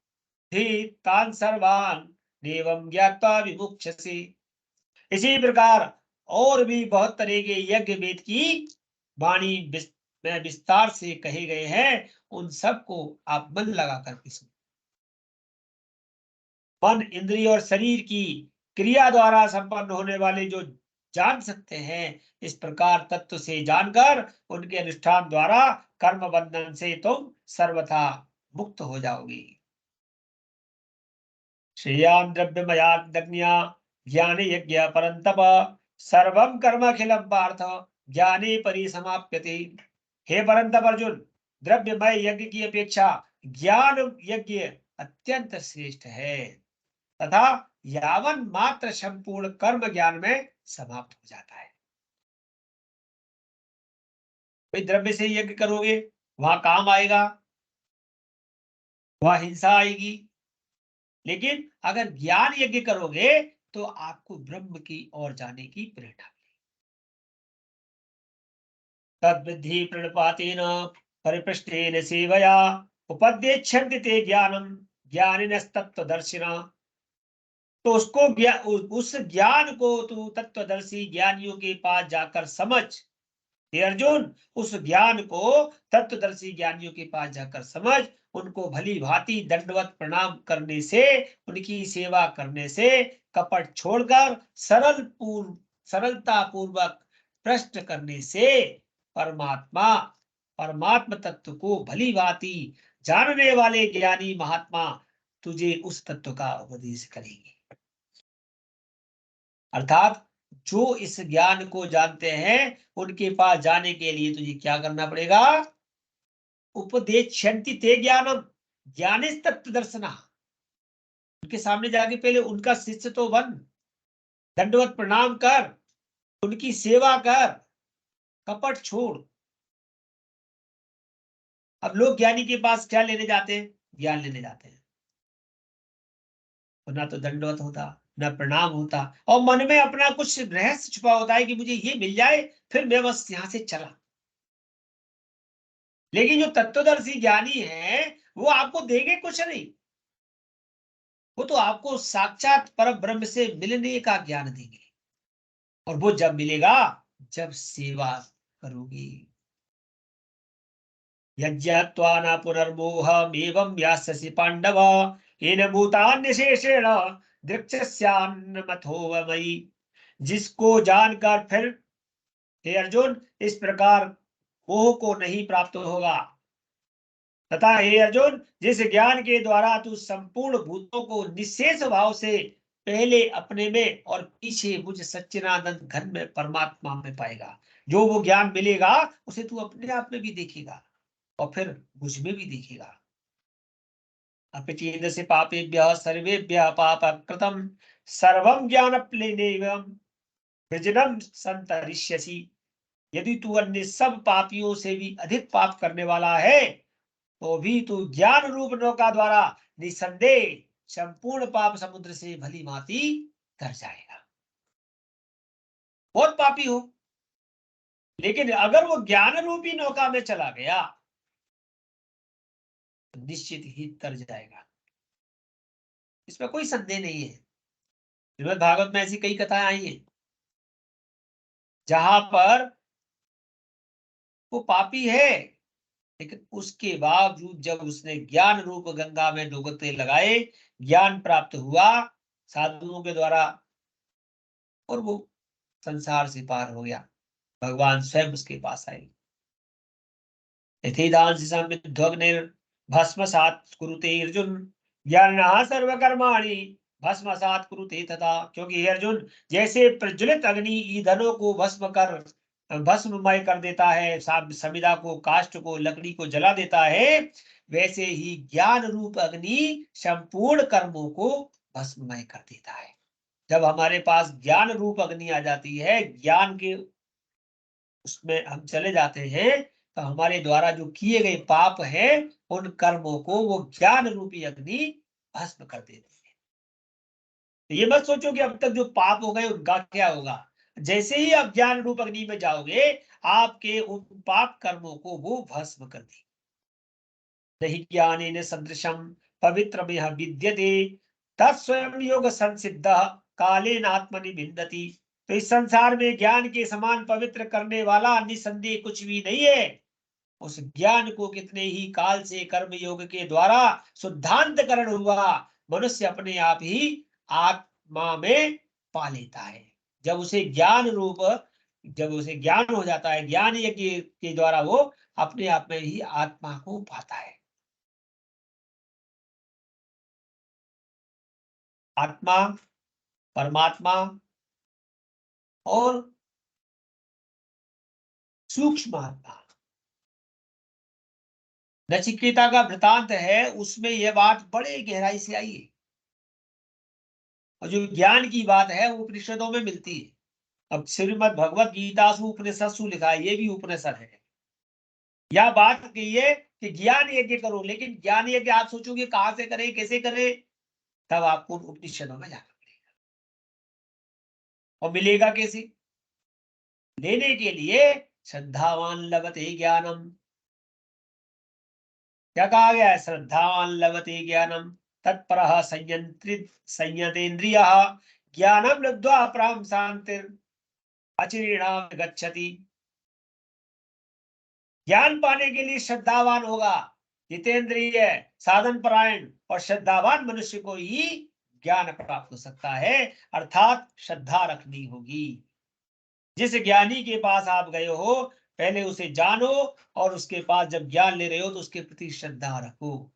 तान् सर्वान् नेवं ज्ञात्वा विमुच्यसे। इसी प्रकार और भी बहुत तरह के यज्ञ वेद की वाणी में विस्तार से कहे गए हैं, उन सबको आप मन लगा करके सुनो। मन इंद्रिय और शरीर की क्रिया द्वारा संपन्न होने वाले जो जान सकते हैं, इस प्रकार तत्व से जानकर उनके अनुष्ठान द्वारा कर्म बंधन से तुम सर्वथा मुक्त हो जाओगे। श्रेयान् द्रव्यमयाज्ञा ज्ञाने यज्ञ परंतप सर्वं कर्मखिलं पार्थ ज्ञाने परिसमाप्यते। हे परंतप अर्जुन, द्रव्यमय यज्ञ की अपेक्षा ज्ञान यज्ञ अत्यंत श्रेष्ठ है, तथा यावन मात्र संपूर्ण कर्म ज्ञान में समाप्त हो जाता है। भाई द्रव्य से यज्ञ करोगे वहां काम आएगा, वहां हिंसा आएगी, लेकिन अगर ज्ञान यज्ञ करोगे तो आपको ब्रह्म की ओर जाने की प्रेरणा मिलेगी। तद्विद्धि प्रणपातेन परिपृष्टेन सेवया उपदेच्छन्ति ते ज्ञानम ज्ञानिनस्तत्त्वदर्शिनः। तो उस ज्ञान को तू तत्वदर्शी ज्ञानियों के पास जाकर समझ। हे अर्जुन, उस ज्ञान को तत्वदर्शी ज्ञानियों के पास जाकर समझ, उनको भली भांति दंडवत प्रणाम करने से, उनकी सेवा करने से, कपट छोड़कर सरलता पूर्वक प्रश्न करने से परमात्मा तत्व को भली भांति जानने वाले ज्ञानी महात्मा तुझे उस तत्व का उपदेश करेंगे। अर्थात जो इस ज्ञान को जानते हैं उनके पास जाने के लिए तुझे क्या करना पड़ेगा। उपदेच्छन्ति ते ज्ञानम ज्ञानिस तत्वदर्शिनः। उनके सामने जाके पहले उनका शिष्य तो बन, दंडवत प्रणाम कर, उनकी सेवा कर, कपट छोड़। अब लोग ज्ञानी के पास क्या लेने जाते हैं? ज्ञान लेने जाते हैं, ना तो दंडवत होता, न प्रणाम होता, और मन में अपना कुछ रहस्य छुपा होता है कि मुझे ये मिल जाए फिर मैं बस यहां से चला। लेकिन जो तत्वदर्शी ज्ञानी है वो आपको देंगे कुछ नहीं, वो तो आपको साक्षात परम ब्रह्म से मिलने का ज्ञान देंगे, और वो जब मिलेगा जब सेवा करोगी। यज्ञत्वा न पुनर्मोहमेवं यास्यसि पांडव येन भूतान्यशेषेण दृक्षस्यान्नमथोवमयि। जिसको जानकर फिर हे अर्जुन इस प्रकार मोह को नहीं प्राप्त होगा। तथा हे अर्जुन, जिस ज्ञान के द्वारा तू संपूर्ण भूतों को निशेष भाव से पहले अपने में और पीछे मुझ सच्चिदानंद घन में परमात्मा में पाएगा, जो वो ज्ञान मिलेगा उसे तू अपने आप में भी देखेगा और फिर मुझ में भी देखेगा। अपचेद से पापेभ्यः सर्वेभ्यः पापकृतं सर्वं ज्ञानप्लेनेवं वृजनं संतरिष्यसि। यदि तू अन्य सब पापियों से भी अधिक पाप करने वाला है तो भी तू ज्ञान रूप नौका द्वारा निसंदेह संपूर्ण पाप समुद्र से भली भांति कर जाएगा। बहुत पापी हो, लेकिन अगर वो ज्ञान रूपी नौका में चला गया तो निश्चित ही तर जाएगा, इसमें कोई संदेह नहीं है। श्रीमद् भागवत में ऐसी कई कथाएं आई हैं जहां पर वो पापी है, लेकिन उसके बावजूद जब उसने ज्ञान रूप गंगा में डुबकते लगाए, ज्ञान प्राप्त हुआ साधुओं के द्वारा और वो संसार से पार हो गया, भगवान स्वयं उसके पास आए। भस्मसात् कुरुते अर्जुन ज्ञानः सर्वकर्माणि भस्मसात् कुरुते तथा। क्योंकि हे अर्जुन, जैसे प्रज्वलित अग्नि ईंधनों को भस्ममय कर देता है, समिधा को, काष्ठ को, लकड़ी को जला देता है, वैसे ही ज्ञान रूप अग्नि संपूर्ण कर्मों को भस्ममय कर देता है। जब हमारे पास ज्ञान रूप अग्नि आ जाती है, ज्ञान के उसमें हम चले जाते हैं, तो हमारे द्वारा जो किए गए पाप हैं उन कर्मों को वो ज्ञान रूपी अग्नि भस्म कर देती है। तो ये मत सोचो कि अब तक जो पाप हो गए उनका क्या होगा। जैसे ही आप ज्ञान रूप अग्नि में जाओगे, आपके उन पाप कर्मों को वो भस्म कर देगी। नहीं ज्ञानेन सदृशम पवित्र में विद्यते तत्स्वयं योग संसिद्ध कालेन आत्मनि विन्दति। तो इस संसार में ज्ञान के समान पवित्र करने वाला निसंदेह कुछ भी नहीं है। उस ज्ञान को कितने ही काल से कर्म योग के द्वारा शुद्धांतकरण हुआ, मनुष्य अपने आप ही आत्मा में पा लेता है। जब उसे ज्ञान हो जाता है, ज्ञान यज्ञ के द्वारा वो अपने आप में ही आत्मा को पाता है। आत्मा, परमात्मा और सूक्ष्म आत्मा, नचिकेता का वृतांत है, उसमें यह बात बड़े गहराई से आई है। और जो ज्ञान की बात है वो उपनिषदों में मिलती है। अब श्रीमद् भगवत गीता उपनिषद लिखा है, ये भी उपनिषद है। यह बात कही है कि ज्ञान यज्ञ करो, लेकिन ज्ञान यज्ञ आप सोचोगे कहां से करें, कैसे करें, तब आपको उपनिषदों में जाना पड़ेगा। और मिलेगा कैसे? लेने के लिए श्रद्धावान लभते ज्ञानम। क्या कहा गया है? श्रद्धावान लभते ज्ञानम तत्परः संयतेन्द्रियः ज्ञानम लब्ध्वा परां शांतिर् अचिरेणां गच्छति। ज्ञान पाने के लिए श्रद्धावान होगा, जितेंद्रिय, साधन परायण और श्रद्धावान मनुष्य को ही ज्ञान प्राप्त हो सकता है। अर्थात श्रद्धा रखनी होगी। जिस ज्ञानी के पास आप गए हो, पहले उसे जानो और उसके पास जब ज्ञान ले रहे हो तो उसके प्रति श्रद्धा रखो,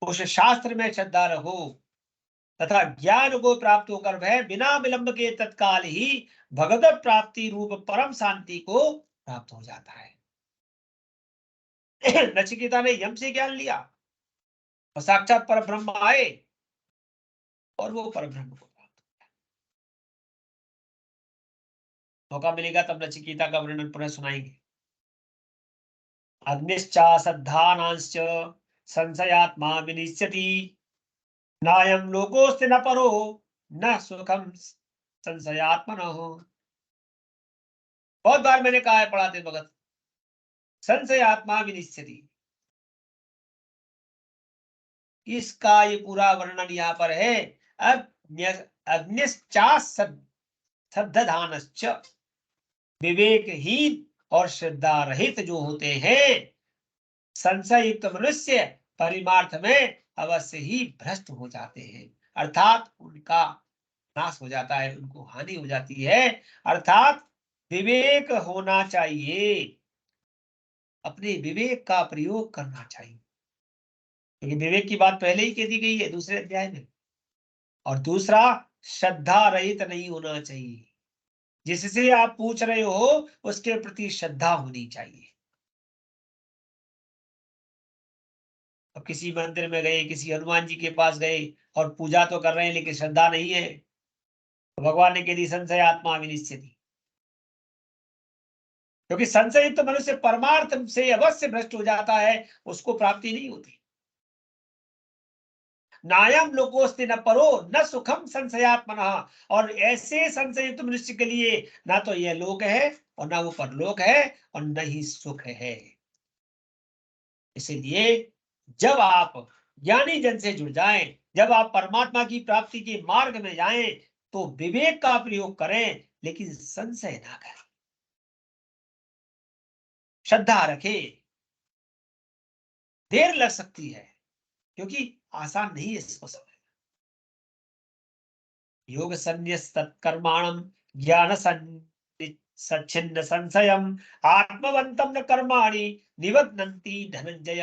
उस शास्त्र में श्रद्धा रखो, तथा ज्ञान को प्राप्त होकर वह बिना विलंब के तत्काल ही भगवत प्राप्ति रूप परम शांति को प्राप्त हो जाता है। नचिकेता ने यम से ज्ञान लिया और साक्षात पर ब्रह्म आए और वो पर ब्रह्म को प्राप्त हो गया। मौका मिलेगा तब नचिकेता का वर्णन पुनः सुनाएंगे। अग्निश्चा सद्धानांश्च संशयात्मा विनिश्यति नायं लोकोस्ति न परो न सुखम संशयात्मनः। बहुत बार मैंने कहा है पढ़ाते वक्त, संशयात्मा विनिश्यति, इसका ये पूरा वर्णन यहाँ पर है। अग्निश्चा सद्धानश्च, विवेकहीन और श्रद्धा रहित जो होते हैं, संशय युक्त मनुष्य परिमार्थ में अवश्य ही भ्रष्ट हो जाते हैं, अर्थात उनका नाश हो जाता है, उनको हानि हो जाती है। अर्थात विवेक होना चाहिए। अपने विवेक का प्रयोग करना चाहिए, क्योंकि विवेक की बात पहले ही कह दी गई है दूसरे अध्याय में। और दूसरा, श्रद्धा रहित नहीं होना चाहिए, जिससे आप पूछ रहे हो उसके प्रति श्रद्धा होनी चाहिए। अब किसी मंदिर में गए, किसी हनुमान जी के पास गए और पूजा तो कर रहे हैं लेकिन श्रद्धा नहीं है, तो भगवान ने कह दी संशय आत्मा विनिश्चिति, क्योंकि संशय तो मनुष्य परमार्थ से अवश्य भ्रष्ट हो जाता है, उसको प्राप्ति नहीं होती। नायम लोकोस्ति न परो न सुखम संशयात्मना, और ऐसे संशयुक्त मनुष्य के लिए ना तो यह लोक है और ना वो परलोक है और न ही सुख है। इसलिए जब आप ज्ञानी जन से जुड़ जाएं, जब आप परमात्मा की प्राप्ति के मार्ग में जाएं, तो विवेक का प्रयोग करें, लेकिन संशय ना करें, श्रद्धा रखें। देर लग सकती है क्योंकि आसान नहीं है इसको समझना। योग संन्यास तत्कर्माणम ज्ञान सच्छिन्न संशयम आत्मवंतम न कर्माणि निबध्नन्ति धनंजय।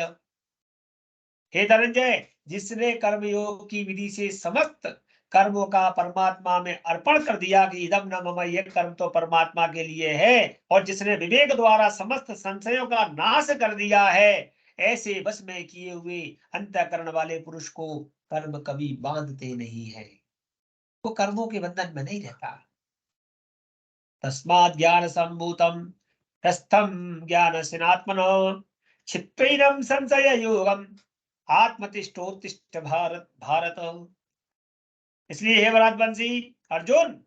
हे धनंजय, जिसने कर्मयोग की विधि से समस्त कर्मों का परमात्मा में अर्पण कर दिया कि इदम न मम, यह कर्म तो परमात्मा के लिए है, और जिसने विवेक द्वारा समस्त संशयों का नाश कर दिया है, ऐसे बस में किए हुए अंतःकरण वाले पुरुष को कर्म कभी बांधते नहीं है, वो कर्मों के बंधन में नहीं रहता। तस्मात् ज्ञान संभूतम प्रस्थम ज्ञान सिनात्मनो छित्वैनम संशय योगम आत्मतिष्ठोत्तिष्ठ भारत भारत। इसलिए हे भरतवंशी अर्जुन,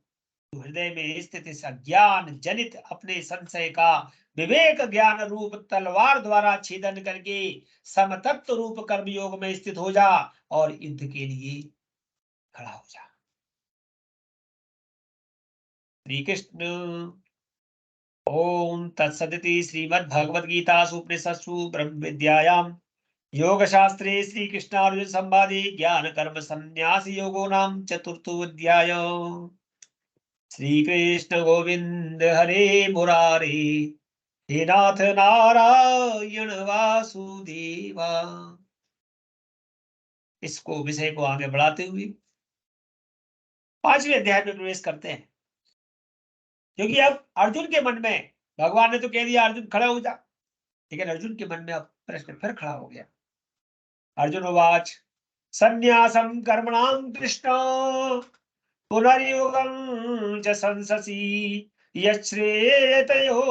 हृदय में स्थित इस अज्ञान जनित अपने संशय का विवेक ज्ञान रूप तलवार द्वारा छेदन करके समतत्व रूप कर्मयोग में स्थित हो जा और युद्ध के लिए खड़ा हो जा। श्री कृष्ण। ओम तत्सदिति श्रीमद्भगवद्गीतासु उपनिषत्सु ब्रह्म विद्यायाम योग शास्त्रे श्री कृष्णार्जुन संवादे ज्ञान कर्म संन्यास योगो नाम चतुर्थो अध्याय। श्री कृष्ण गोविंद हरे मुरारे, हे नाथ नारायण वासुदेवा। इसको विषय को आगे बढ़ाते हुए 5वें अध्याय में प्रवेश करते हैं, क्योंकि अब अर्जुन के मन में, भगवान ने तो कह दिया अर्जुन खड़ा हो जा, लेकिन अर्जुन के मन में अब प्रश्न फिर खड़ा हो गया। अर्जुन उवाच संन्यासं कर्मणां कृष्ण पुनर्योगं च संससि यच्छ्रेयतयोरेकं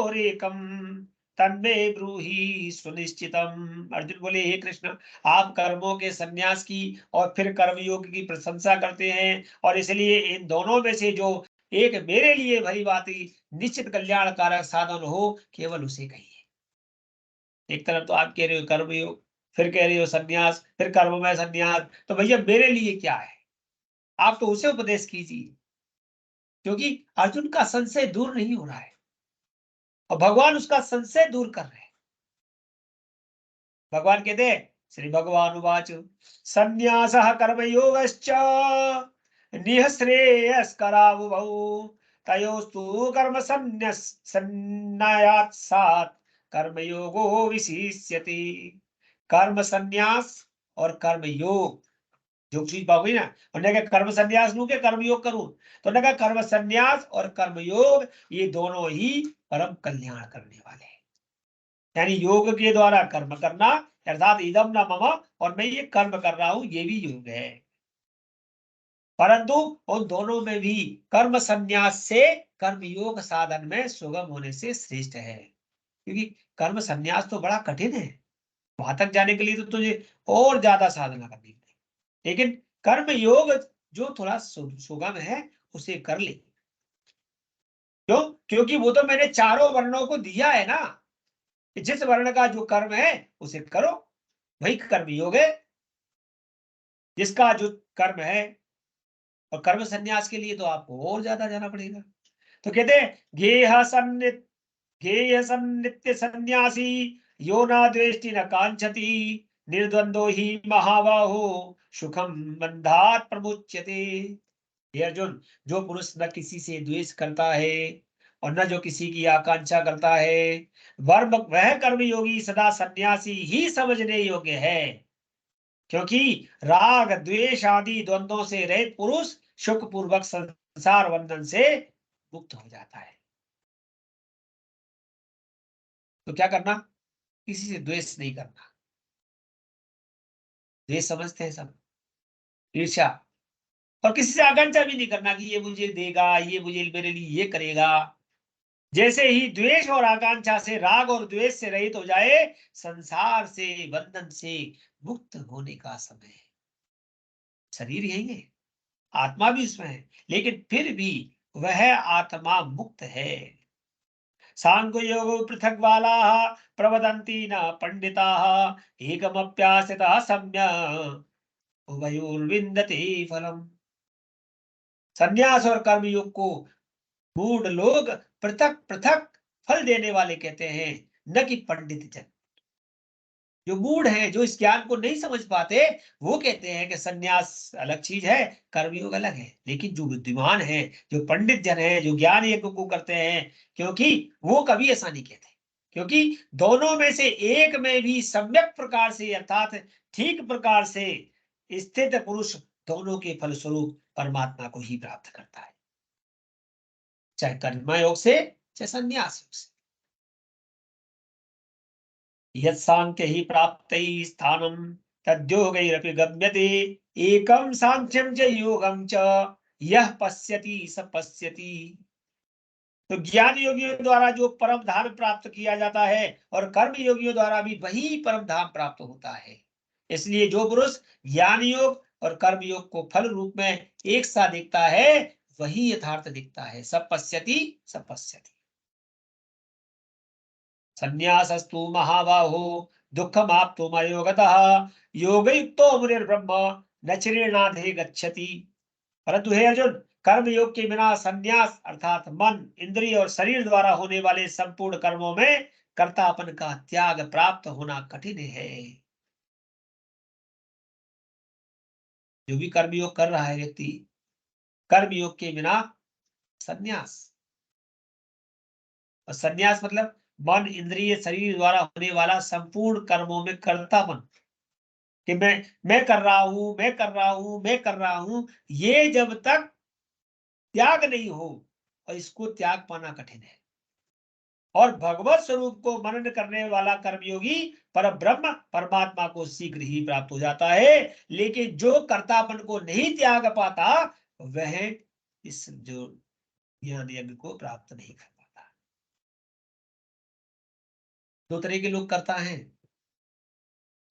तन्मे ब्रूहि सुनिश्चितम। अर्जुन बोले, हे कृष्ण, आप कर्मों के संन्यास की और फिर कर्मयोग की प्रशंसा करते हैं, और इसलिए इन दोनों में से जो एक मेरे लिए भली भांति निश्चित कल्याणकारक साधन हो, केवल उसे कहिए। एक तरफ तो आप कह रहे हो कर्मयोग, फिर कह रहे हो संन्यास, फिर कर्म में संन्यास, तो भैया मेरे लिए क्या है, आप तो उसे उपदेश कीजिए, क्योंकि अर्जुन का संशय दूर नहीं हो रहा है और भगवान उसका संशय दूर कर रहे हैं। भगवान कहते हैं, श्री भगवान उवाच संन्यासः कर्मयोगश्च निःश्रेयस्करावुभौ तयोस्तु कर्म संन्यासात् कर्मयोगो विशिष्यते। कर्म संन्यास और कर्म योग जो चीज बाबू ना, उन्होंने कहा कर्म संन्यास लू के कर्म योग करूं, तो उन्होंने कहा कर्म संन्यास और कर्म योग ये दोनों ही परम कल्याण करने वाले हैं। यानी योग के द्वारा कर्म करना, अर्थात इदम न मम, और मैं ये कर्म कर रहा हूं, ये भी योग है, परंतु उन दोनों में भी कर्म संन्यास से कर्म योग साधन में सुगम होने से श्रेष्ठ है, क्योंकि कर्म संन्यास तो बड़ा कठिन है, वहां तक जाने के लिए तो तुझे और ज्यादा साधना करनी है, लेकिन कर्म योग जो थोड़ा सुगम है उसे कर ले। क्यों? क्योंकि वो तो मैंने चारों वर्णों को दिया है ना, कि जिस वर्ण का जो कर्म है उसे करो, वही कर्म योग है, जिसका जो कर्म है। और कर्म संन्यास के लिए तो आपको और ज्यादा जाना पड़ेगा। तो कहते हैं गेय सन्नित्य सन्यासी यो न द्वेष्टि न कांक्षति निर्द्वंदो ही महाबाहो सुखम बंधात प्रमुच्यते। हे अर्जुन, जो पुरुष न किसी से द्वेष करता है और न जो किसी की आकांक्षा करता है। वह कर्मयोगी सदा सन्यासी ही समझने योग्य है, क्योंकि राग द्वेष आदि द्वंद्वों से रहित पुरुष सुख पूर्वक संसार बंधन से मुक्त हो जाता है। तो क्या करना? किसी से द्वेष नहीं करना। द्वेष समझते हैं सब, ईर्ष्या, और किसी से आकांक्षा भी नहीं करना कि ये मुझे देगा, ये मुझे मेरे लिए ये करेगा। जैसे ही द्वेष और आकांक्षा से, राग और द्वेष से रहित हो जाए, संसार से बंधन से मुक्त होने का समय है। शरीर यही है, आत्मा भी उसमें है, लेकिन फिर भी वह आत्मा मुक्त है। सांग योग पृथक वाला प्रवदंती न पंडिता एकमप्यासितः सम्य उभयोर्विन्दते फलम। संन्यास और कर्मयोग को मूढ़ लोग पृथक पृथक फल देने वाले कहते हैं, न कि पंडित जन। जो मूढ़ हैं, जो इस ज्ञान को नहीं समझ पाते, वो कहते हैं कि संन्यास अलग चीज है, कर्मयोग अलग है। लेकिन जो बुद्धिमान है, जो पंडित जन है, जो ज्ञान यज्ञ को करते हैं, क्योंकि वो कभी ऐसा नहीं कहते, क्योंकि दोनों में से एक में भी सम्यक प्रकार से, अर्थात ठीक प्रकार से स्थित पुरुष दोनों के फलस्वरूप परमात्मा को ही प्राप्त करता है, चाहे कर्मयोग से चाहे संन्यास योग से। यत् सांख्य ही प्राप्त स्थानम तद्योगैरपि गम्यते एकम सांख्यम च योगम च यह पश्यति स पश्यति। तो ज्ञान योगियों द्वारा जो परम धाम प्राप्त किया जाता है, और कर्म योगियों द्वारा भी वही परम धाम प्राप्त होता है। इसलिए जो पुरुष ज्ञान योग और कर्म योग को फल रूप में एक साथ देखता है, वही यथार्थ दिखता है। सब पश्यति सब पश्यति। संन्यासस्तु महाबाहो दुःखमाप्तुमयोगतः योगयुक्तो मुनिर्ब्रह्म न चिरेणाधे गच्छति। परंतु हे अर्जुन, कर्म योग के बिना संन्यास अर्थात मन, इंद्रिय और शरीर द्वारा होने वाले संपूर्ण कर्मों में कर्तापन का त्याग प्राप्त होना कठिन है। जो भी कर्मयोग कर रहा है व्यक्ति, कर्मयोग के बिना संन्यास, और संन्यास मतलब मन, इंद्रिय, शरीर द्वारा होने वाला संपूर्ण कर्मों में कर्तापन, कि मैं कर रहा हूं, मैं कर रहा हूं, मैं कर रहा हूं, ये जब तक त्याग नहीं हो, और इसको त्याग पाना कठिन है। और भगवत स्वरूप को मनन करने वाला कर्मयोगी पर ब्रह्म परमात्मा को शीघ्र ही प्राप्त हो जाता है। लेकिन जो कर्तापन को नहीं त्याग पाता, वह इस जो ज्ञान यज्ञ को प्राप्त नहीं कर पाता। दो तरह के लोग करता है।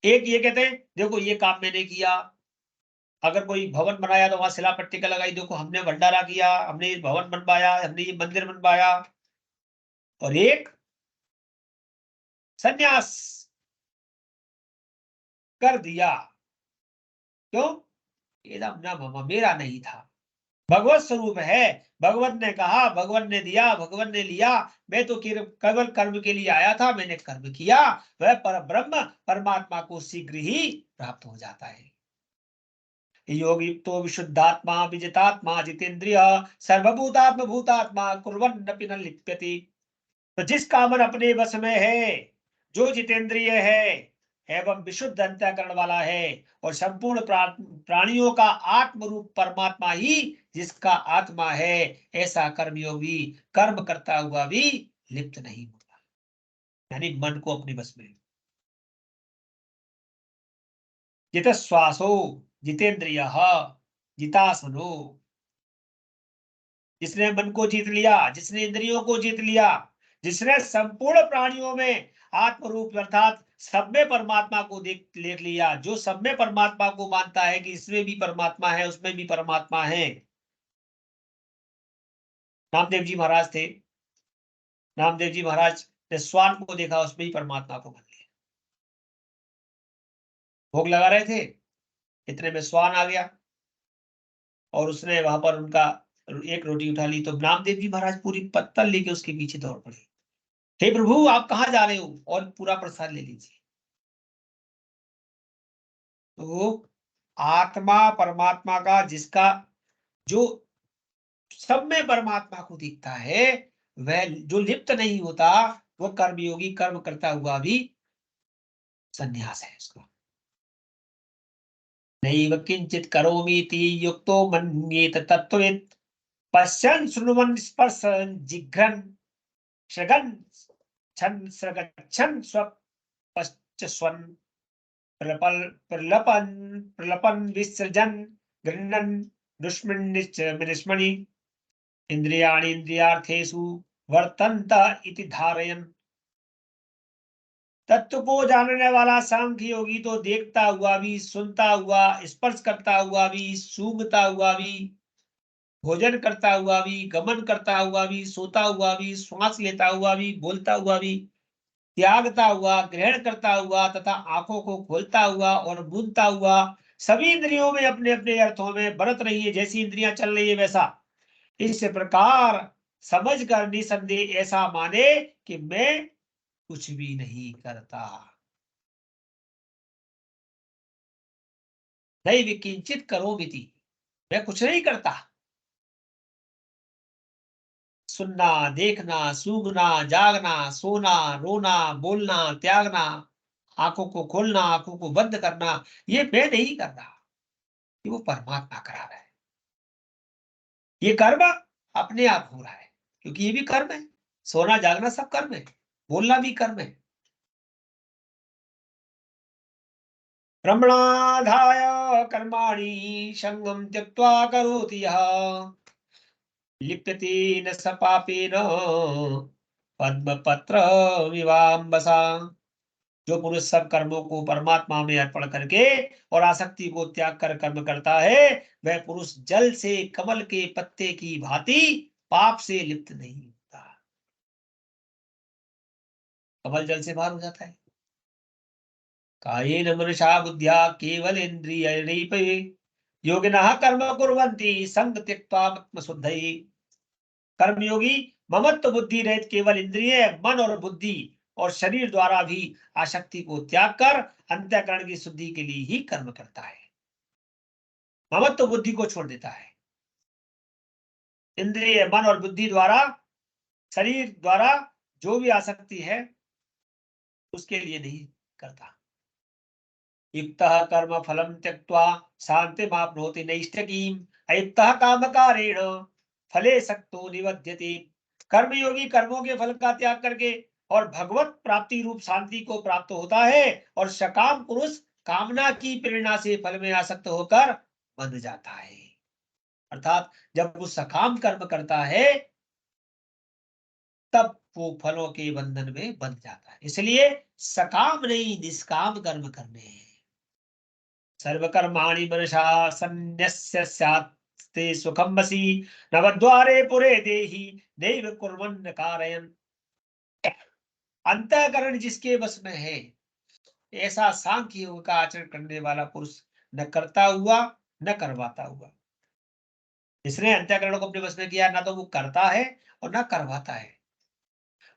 एक ये कहते हैं, देखो ये काम मैंने किया, अगर कोई भवन बनाया तो वहां शिला पट्टिका लगाई, देखो हमने भंडारा किया, हमने ये भवन बनवाया, हमने ये मंदिर बनवाया। और एक संन्यास कर दिया, क्यों? ना मेरा नहीं था, भगवत स्वरूप है, भगवत ने कहा, भगवत ने दिया, भगवत ने लिया, मैं तो केवल कर्म के लिए आया था, मैंने कर्म किया। वह पर ब्रह्म परमात्मा को शीघ्र ही प्राप्त हो जाता है। योगयुक्तो विशुद्धात्मा विजितात्मा जितेंद्रिय सर्वभूतात्म भूतात्मा कुर्वन्नपि न लिप्यति। तो जिसका मन अपने वश में है, जो जितेंद्रिय है एवं विशुद्ध अंतःकरण वाला है, और संपूर्ण प्राणियों का आत्म रूप परमात्मा ही जिसका आत्मा है, ऐसा कर्मयोगी कर्म करता हुआ भी लिप्त नहीं होता, यानी मन को अपने वश में। जित श्वासो जितेंद्रिय जितासनो, जिसने मन को जीत लिया, जिसने इंद्रियों को जीत लिया, जिसने संपूर्ण प्राणियों में आत्म रूप अर्थात सब में परमात्मा को देख लिया, जो सब में परमात्मा को मानता है कि इसमें भी परमात्मा है, उसमें भी परमात्मा है। नामदेव जी महाराज थे, नामदेव जी महाराज ने स्वान को देखा, उसमें ही परमात्मा को मान लिया। भोग लगा रहे थे, इतने में स्वान आ गया और उसने वहां पर उनका एक रोटी उठा ली। तो नामदेव जी महाराज पूरी पत्तल लेके उसके पीछे दौड़ पड़े, हे प्रभु आप कहाँ जा रहे हो, और पूरा प्रसाद ले लीजिए। तो आत्मा परमात्मा का, जिसका जो सब में परमात्मा को दिखता है, वह जो लिप्त नहीं होता वो कर्मयोगी कर्म करता हुआ भी संन्यास है उसका। नैव किंचित करोमीति युक्तो मन्येत तत्त्ववित् पश्यन् शृण्वन् स्पर्शन् जिघ्रन् शगन् छन् सगच्छन् स्वपश्चस्वन् प्रलपन् विसृजन् गृह्णन् दुष्मन्निष्मणि इंद्रियाणि इंद्रियार्थेषु वर्तन्त इति धारयन्। तत्व को जानने वाला सांख्य योगी तो देखता हुआ भी, सुनता हुआ, स्पर्श करता हुआ भी, सूंघता हुआ भी, भोजन करता हुआ भी, गमन करता हुआ भी, सोता हुआ भी, श्वास लेता हुआ भी, बोलता हुआ भी, त्यागता हुआ, ग्रहण करता हुआ तथा आंखों को खोलता हुआ और बूंदता हुआ सभी इंद्रियों में अपने अपने अर्थों में बरत रही है, जैसी इंद्रियां चल रही है वैसा। इस प्रकार समझ कर निसंदेह ऐसा माने कि मैं कुछ भी नहीं करता। नहीं किंचित करोमीति, मैं कुछ नहीं करता। सुनना, देखना, सूंघना, जागना, सोना, रोना, बोलना, त्यागना, आंखों को खोलना, आंखों को बंद करना, ये मैं नहीं कर रहा, ये वो परमात्मा करा रहा है। ये कर्म अपने आप हो रहा है, क्योंकि ये भी कर्म है। सोना जागना सब कर्म है, बोलना भी कर्म है। ब्रह्मणाधाय कर्माणि संगम त्यक्त्वा करोति यः लिप्यते न स पापेन पद्मपत्र विवाम्बसा। जो पुरुष सब कर्मों को परमात्मा में अर्पण करके और आसक्ति को त्याग कर कर्म करता है, वह पुरुष जल से कमल के पत्ते की भांति पाप से लिप्त नहीं होता। कमल जल से बाहर हो जाता है। कायेन मनसा बुद्ध्या केवल इंद्रियैरपि योगिनः कर्म कुर्वन्ति संग त्यक्त्वा आत्मशुद्धये। कर्मयोगी ममत्व बुद्धि रहित केवल इंद्रिय, मन और बुद्धि और शरीर द्वारा भी आसक्ति को त्याग कर अंतःकरण की शुद्धि के लिए ही कर्म करता है। ममत्व बुद्धि को छोड़ देता है। इंद्रिय, मन और बुद्धि द्वारा, शरीर द्वारा जो भी आसक्ति है उसके लिए नहीं करता। युक्तः कर्म फलम त्यक्त्वा शान्तिमाप्नोति नैष्ठिकीम् अयुक्तः कामकारेण फले सक्तो निबध्यते। कर्मयोगी कर्मों के फल का त्याग करके और भगवत प्राप्ति रूप शांति को प्राप्त होता है, और सकाम पुरुष कामना की प्रेरणा से फल में आसक्त होकर बंध जाता है। अर्थात जब वो सकाम कर्म करता है तब वो फलों के बंधन में बंध जाता है। इसलिए सकाम नहीं, निष्काम कर्म करने हैं। सर्वकर्माणि मनसा सन्न्यस्य स्यात्ते सुखमसि नवद्वारे पुरे देहि नैव कुर्वन्न कारयन्। अंतःकरण जिसके वश में है, ऐसा सांख्य योग का आचरण करने वाला पुरुष न करता हुआ न करवाता हुआ। इसने अंतःकरण को अपने वश में किया, ना तो वो करता है और न करवाता है।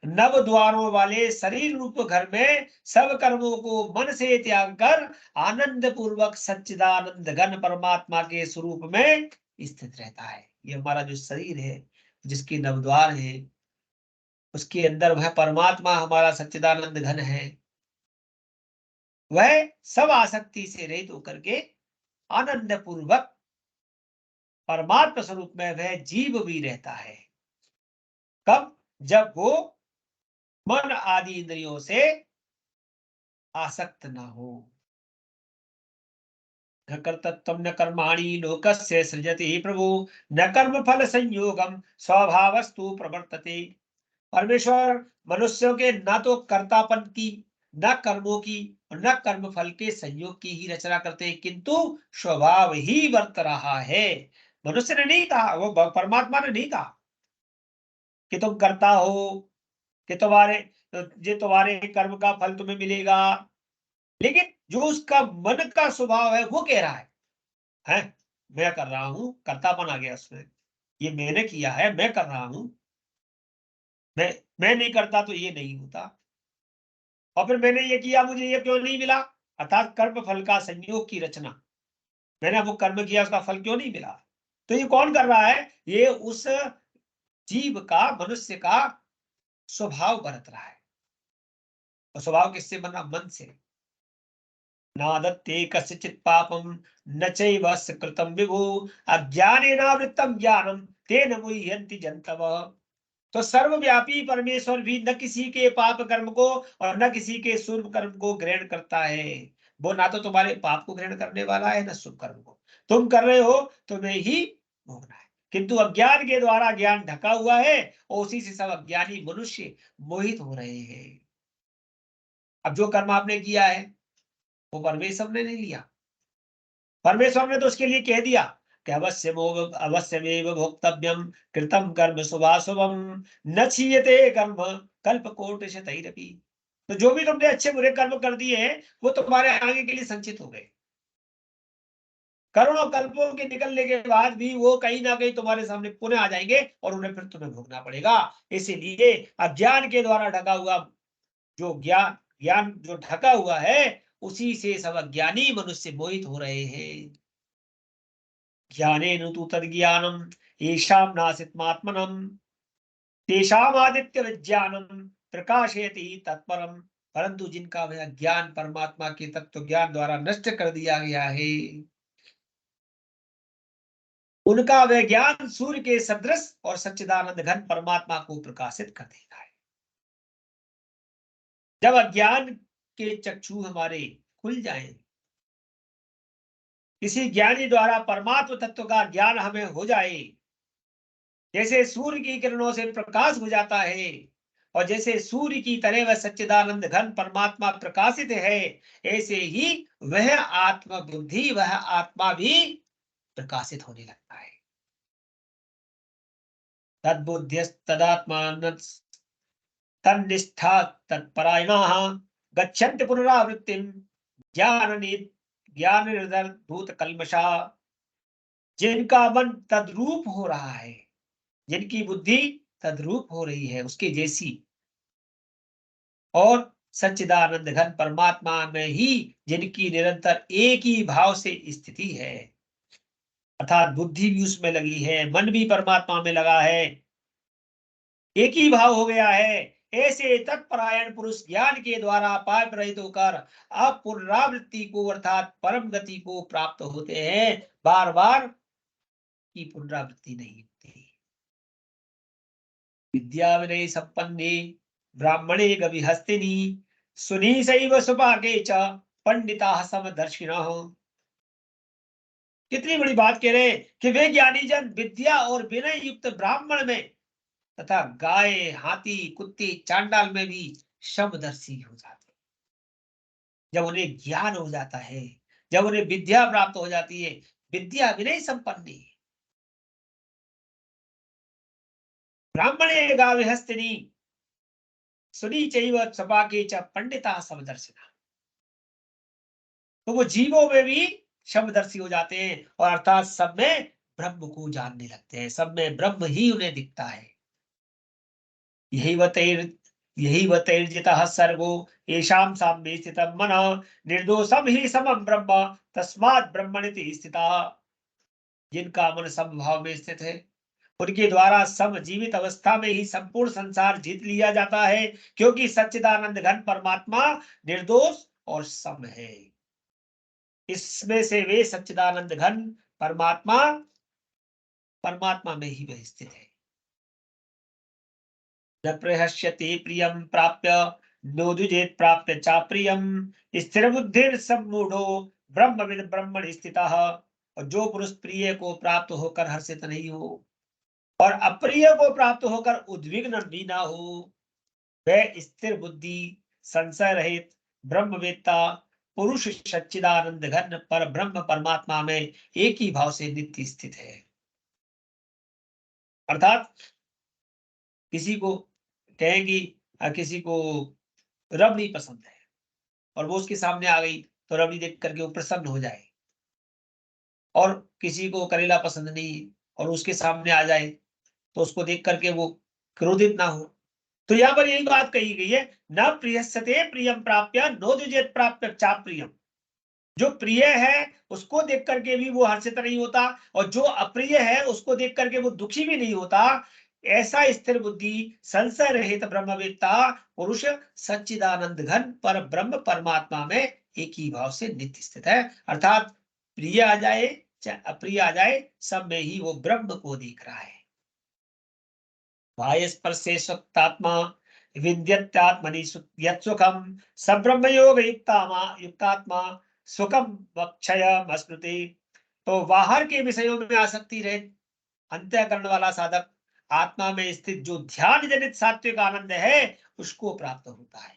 नव द्वारों वाले शरीर रूप घर में सब कर्मों को मन से त्याग कर आनंद पूर्वक सच्चिदानंद घन परमात्मा के स्वरूप में स्थित रहता है। ये हमारा जो शरीर है, जिसके नवद्वार है, उसके अंदर वह परमात्मा हमारा सच्चिदानंद घन है। वह सब आसक्ति से रहित होकर के आनंद पूर्वक परमात्मा स्वरूप में वह जीव भी रहता है। कब? जब वो मन आदि इंद्रियों से आसक्त न हो। न कर्तृत्वं न कर्माणि लोकस्य सृजति प्रभु न कर्म फल संयोगम स्वभावस्तु प्रवर्तते। परमेश्वर मनुष्यों के न तो कर्तापन की, न कर्मों की और न कर्म फल के संयोग की ही रचना करते, किंतु स्वभाव ही वर्त रहा है। मनुष्य ने नहीं कहा, वो परमात्मा ने नहीं कहा कि तुम करता हो, कि तुम्हारे कर्म का फल तुम्हें मिलेगा। लेकिन जो उसका मन का स्वभाव है वो कह रहा है मैं कर रहा हूं, कर्तापन आ गया उसमें, ये मैंने किया है, मैं कर रहा हूं, मैं नहीं करता तो ये नहीं होता, और फिर मैंने ये किया, मुझे ये क्यों नहीं मिला। अर्थात कर्म फल का संयोग की रचना, मैंने वो कर्म किया, उसका फल क्यों नहीं मिला। तो ये कौन कर रहा है? ये उस जीव का, मनुष्य का स्वभाव बरत रहा है। और स्वभाव किससे बना? मन से। नादत्ते कस्यचित् पापम न चैव कृतम विभु अज्ञानेनावृत्तम ज्ञानम तेन मुह्यन्ति जन्तवः। तो सर्वव्यापी परमेश्वर भी न किसी के पाप कर्म को और न किसी के शुभ कर्म को ग्रहण करता है। वो ना तो तुम्हारे पाप को ग्रहण करने वाला है, न शुभ कर्म को। तुम कर रहे हो, तुम्हें ही भोगना है। किंतु अज्ञान के द्वारा ज्ञान ढका हुआ है और उसी से सब अज्ञानी मनुष्य मोहित हो रहे हैं। अब जो कर्म आपने किया है वो परमेश्वर ने नहीं लिया। परमेश्वर ने तो उसके लिए कह दिया कि अवश्यमेव भोक्तव्यम कृतम कर्म शुभाशुभम न क्षीयते कर्म कल्पकोटिशतैरपि। तो जो भी तुमने अच्छे बुरे कर्म कर दिए हैं वो तुम्हारे आगे के लिए संचित हो गए। करोड़ों कल्पों के निकलने के बाद भी वो कहीं ना कहीं तुम्हारे सामने पुनः आ जाएंगे और उन्हें फिर तुम्हें भोगना पड़ेगा। इसीलिए अज्ञान के द्वारा ढका हुआ जो ज्ञान जो ढका हुआ है उसी से सब अज्ञानी मनुष्य मोहित हो रहे हैं। ज्ञानेन तु तद्ज्ञानम येषां नासित्मात्मनम् तेषाम् आदित्य विज्ञानम प्रकाशयति तत्परम। परंतु जिनका वह ज्ञान परमात्मा के तत्व ज्ञान द्वारा नष्ट कर दिया गया है, उनका वह ज्ञान सूर्य के सदृश और सच्चिदानंद घन परमात्मा को प्रकाशित कर देता है। जब अज्ञान के चक्षु हमारे खुल जाएं, किसी ज्ञानी द्वारा परमात्म तत्व का ज्ञान हमें हो जाए, जैसे सूर्य की किरणों से प्रकाश हो जाता है और जैसे सूर्य की तरह वह सच्चिदानंद घन परमात्मा प्रकाशित है, ऐसे ही वह आत्म बुद्धि, वह आत्मा भी प्रकाशित होने लगता है। तद्बुद्ध्यस्तदात्मान तन्निष्ठा तत्परायणाः गच्छन्ति पुनरावृत्तिं ज्ञान निर्धूत कल्मषा। जिनका मन तद्रूप हो रहा है, जिनकी बुद्धि तद्रूप हो रही है उसके जैसी, और सच्चिदानंद घन परमात्मा में ही जिनकी निरंतर एक ही भाव से स्थिति है, अर्थात बुद्धि भी उसमें लगी है, मन भी परमात्मा में लगा है, एक ही भाव हो गया है, ऐसे तत्परायण पुरुष ज्ञान के द्वारा पाप रहित होकर अब पुनरावृत्ति को अर्थात परम गति को प्राप्त होते हैं। बार बार की पुनरावृत्ति नहीं होती। विद्या विनय संपन्ने ब्राह्मणे गविहस्तिनी सुनी सैव सुभागे च पंडिता समदर्शिनः। कितनी बड़ी बात कह रहे हैं कि वे ज्ञानी जन विद्या और विनय युक्त ब्राह्मण में तथा गाय, हाथी, कुत्ते, चांडाल में भी समदर्शी हो जाते। जब उन्हें ज्ञान हो जाता है, जब उन्हें विद्या प्राप्त हो जाती है, विद्या विनय संपन्नी ब्राह्मणे गाविहस्तिनी सुनी चैव सपाके च पंडिता समदर्शिना। तो वो जीवों में भी समदर्शी हो जाते हैं और अर्थात सब में ब्रह्म को जानने लगते हैं, सब में ब्रह्म ही उन्हें दिखता है। यही वतैर्जितः सर्गो येषां साम्ये स्थितं मनः निर्दोषम ही समम ब्रह्म तस्मात् ब्रह्मणिति स्थितः। जिनका मन समभाव में स्थित है उनके द्वारा सम जीवित अवस्था में ही संपूर्ण संसार जीत लिया जाता है, क्योंकि सच्चिदानंद घन परमात्मा निर्दोष और सम है। इसमें से वे सच्चिदानंद घन परमात्मा में ही वह स्थित है। न प्रहस्यति प्रियं प्राप्य नोदुजेत प्राप्य चाप्रियम स्थिर बुद्धिर सम्मूढ़ो ब्रह्मविद ब्रह्मणि स्थितः। और जो पुरुष प्रिय को प्राप्त होकर हर्षित नहीं हो और अप्रिय को प्राप्त होकर उद्विग्न भी ना हो, वह स्थिर बुद्धि, संशय रहित ब्रह्मवेत्ता पुरुष सच्चिदानंद घन पर ब्रह्म परमात्मा में एक ही भाव से नित्य स्थित है। अर्थात किसी को कहेंगी, किसी को रबड़ी पसंद है और वो उसके सामने आ गई तो रबड़ी देख करके वो प्रसन्न हो जाए, और किसी को करेला पसंद नहीं और उसके सामने आ जाए तो उसको देख करके वो क्रोधित ना हो। तो यहाँ पर यही बात कही गई है, न प्रियस्यते प्रियम प्राप्य नोदुजेत प्राप्य चाप्रियम। जो प्रिय है उसको देख करके भी वो हर्षित नहीं होता और जो अप्रिय है उसको देख करके वो दुखी भी नहीं होता। ऐसा स्थिर बुद्धि संशय रहित ब्रह्मवेत्ता पुरुष सच्चिदानंद घन पर ब्रह्म परमात्मा में एक ही भाव से नित्य स्थित है। अर्थात प्रिय आ जाए चाहे अप्रिय आ जाए, सब में ही वो ब्रह्म को देख रहा है। बाह्य स्पर्श से सुप्तात्मा विद्यत्यात्मनि यत् सुखम सब्रह्म योग युक्तात्मा सुखम वक्षय स्मृति। तो बाहर के विषयों में आसक्ति रहित अंतःकरण वाला साधक आत्मा में स्थित जो ध्यान जनित सात्विक आनंद है उसको प्राप्त होता है।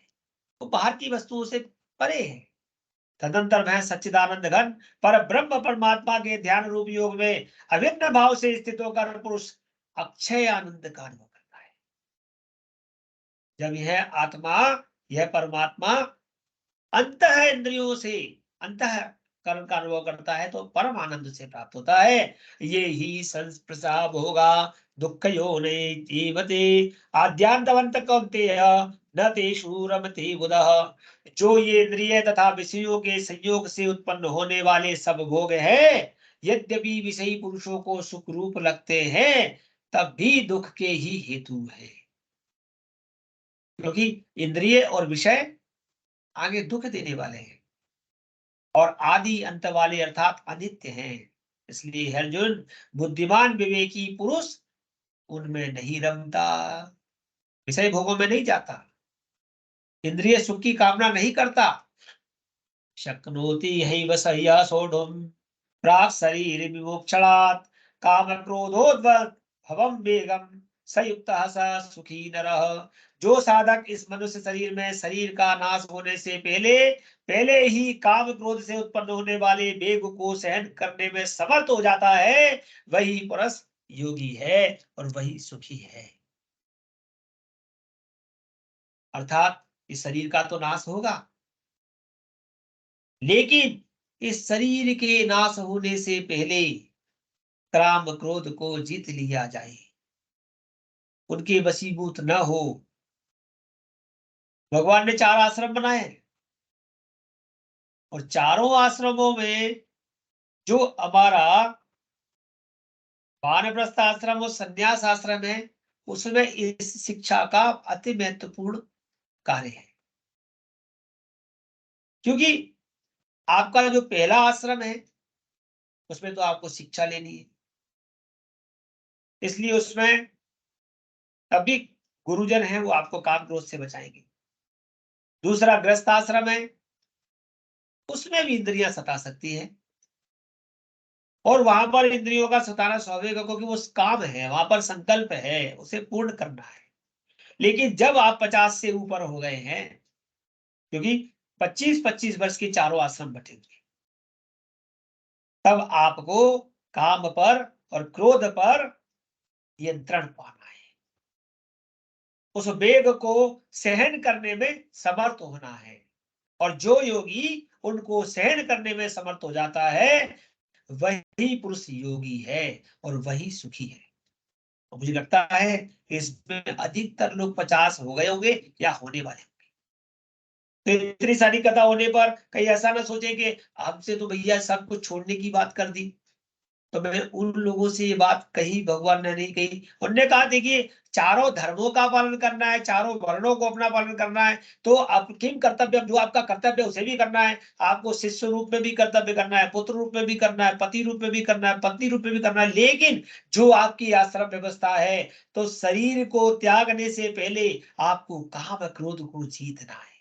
तो बाहर की वस्तुओं से परे है। तदंतर वह सच्चिदानंद घन पर ब्रह्म परमात्मा के ध्यान रूप योग में अभिन्न भाव से स्थित होकर पुरुष अक्षय आनंद का अनुभव करता है। जब यह आत्मा, यह परमात्मा अंतः इंद्रियों से अंतःकरण का अनुभव करता है तो परम आनंद से प्राप्त होता है। ये ही संप्रसाद होगा दुख योने जीवते आद्यांतवंत कौन्तेय न तेषु रमते बुधः। जो ये इंद्रिय तथा विषयों के संयोग से उत्पन्न होने वाले सब भोग है, यद्यपि विषयी पुरुषों को सुख रूप लगते हैं तब भी दुख के ही हेतु है, क्योंकि इंद्रिय और विषय आगे दुख देने वाले हैं और आदि अंत वाले अर्थात अनित्य हैं। इसलिए अर्जुन, बुद्धिमान विवेकी पुरुष उनमें नहीं रमता, विषय भोगों में नहीं जाता, इंद्रिय सुख की कामना नहीं करता। शक्नोति हैव सह्य सोढुम प्राक् शरीर विमोक्षणात् काम क्रोधोद्वत् भवम वेगम सयुक्तः स सुखी नरः। जो साधक इस मनुष्य शरीर में शरीर का नाश होने से पहले ही काम क्रोध से उत्पन्न होने वाले वेग को सहन करने में समर्थ हो जाता है, वही पुरुष योगी है और वही सुखी है। अर्थात इस शरीर का तो नाश होगा, लेकिन इस शरीर के नाश होने से पहले काम क्रोध को जीत लिया जाए, उनके वशीभूत न हो। भगवान ने 4 आश्रम बनाए और चारों आश्रमों में जो हमारा वानप्रस्थ आश्रम और संन्यास आश्रम है, उसमें इस शिक्षा का अति महत्वपूर्ण कार्य है। क्योंकि आपका जो पहला आश्रम है उसमें तो आपको शिक्षा लेनी है, इसलिए उसमें तभी गुरुजन है वो आपको काम क्रोध से बचाएंगे। दूसरा गृहस्थ आश्रम है, उसमें भी इंद्रियां सता सकती है और वहां पर इंद्रियों का सताना स्वाभाविक है, क्योंकि वो काम है, वहां पर संकल्प है, उसे पूर्ण करना है। लेकिन जब आप 50 से ऊपर हो गए हैं, क्योंकि 25-25 वर्ष के चारों आश्रम बटेंगे, तब आपको काम पर और क्रोध पर नियंत्रण पाना है, उस वेग को सहन करने में समर्थ होना है। और जो योगी उनको सहन करने में समर्थ हो जाता है वही पुरुष योगी है और वही सुखी है। तो मुझे लगता है इसमें अधिकतर लोग 50 हो गए होंगे या होने वाले होंगे। तो इतनी सारी कथा होने पर कहीं ऐसा ना सोचे कि हमसे तो भैया सब कुछ छोड़ने की बात कर दी। तो मैं उन लोगों से ये बात कही भगवान ने नहीं कही। उन्होंने कहा देखिए, चारों धर्मों का पालन करना है, चारों वर्णों को अपना पालन करना है, तो आप किम कर्तव्य, जो आपका कर्तव्य उसे भी करना है। आपको शिष्य रूप में भी कर्तव्य करना है, पुत्र रूप में भी करना है, पति रूप में भी करना है, पत्नी रूप में भी करना है। लेकिन जो आपकी आश्रम व्यवस्था है, तो शरीर को त्यागने से पहले आपको काम क्रोध को जीतना है।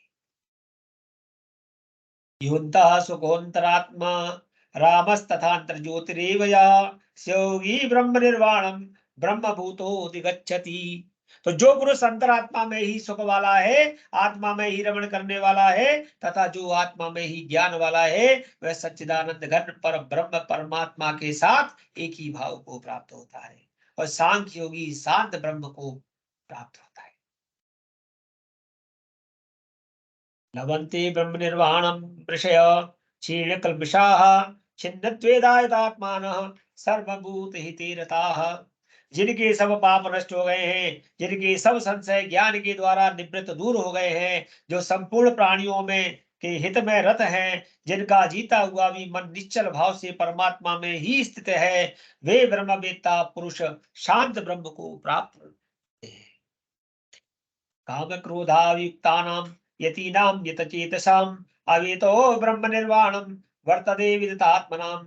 युवन्तः सुखोन्तरात्मा रामस्तथांतर ज्योतिरेवया योगी ब्रह्म निर्वाणम ब्रह्मभूतोऽधिगच्छति। तो जो पुरुष अंतरात्मा में ही सुख वाला है, आत्मा में ही रमण करने वाला है, तथा जो आत्मा में ही ज्ञान वाला है, वह सच्चिदानंद घन पर ब्रह्म परमात्मा के साथ एक ही भाव को प्राप्त होता है। और सांख्य योगी शांत ब्रह्म को प्राप्त होता है। लभन्ते ब्रह्म निर्वाणम ऋषय क्षीण कल्मषाः छिन्नत्वेदायतात्मानः सर्वभूत हिते रताः। जिनके सब पाप नष्ट हो गए हैं, जिनके सब संशय ज्ञान के द्वारा निवृत्त दूर हो गए हैं, जो संपूर्ण प्राणियों में के हित में रत हैं, जिनका जीता हुआ भी मन निश्चल भाव से परमात्मा में ही स्थित है, वे ब्रह्मवेत्ता पुरुष शांत ब्रह्म को प्राप्त काम क्रोधायुक्तानां यतीनां यतचेतसाम् अवेतो ब्रह्म निर्वाणम वर्तते विदितात्मनां।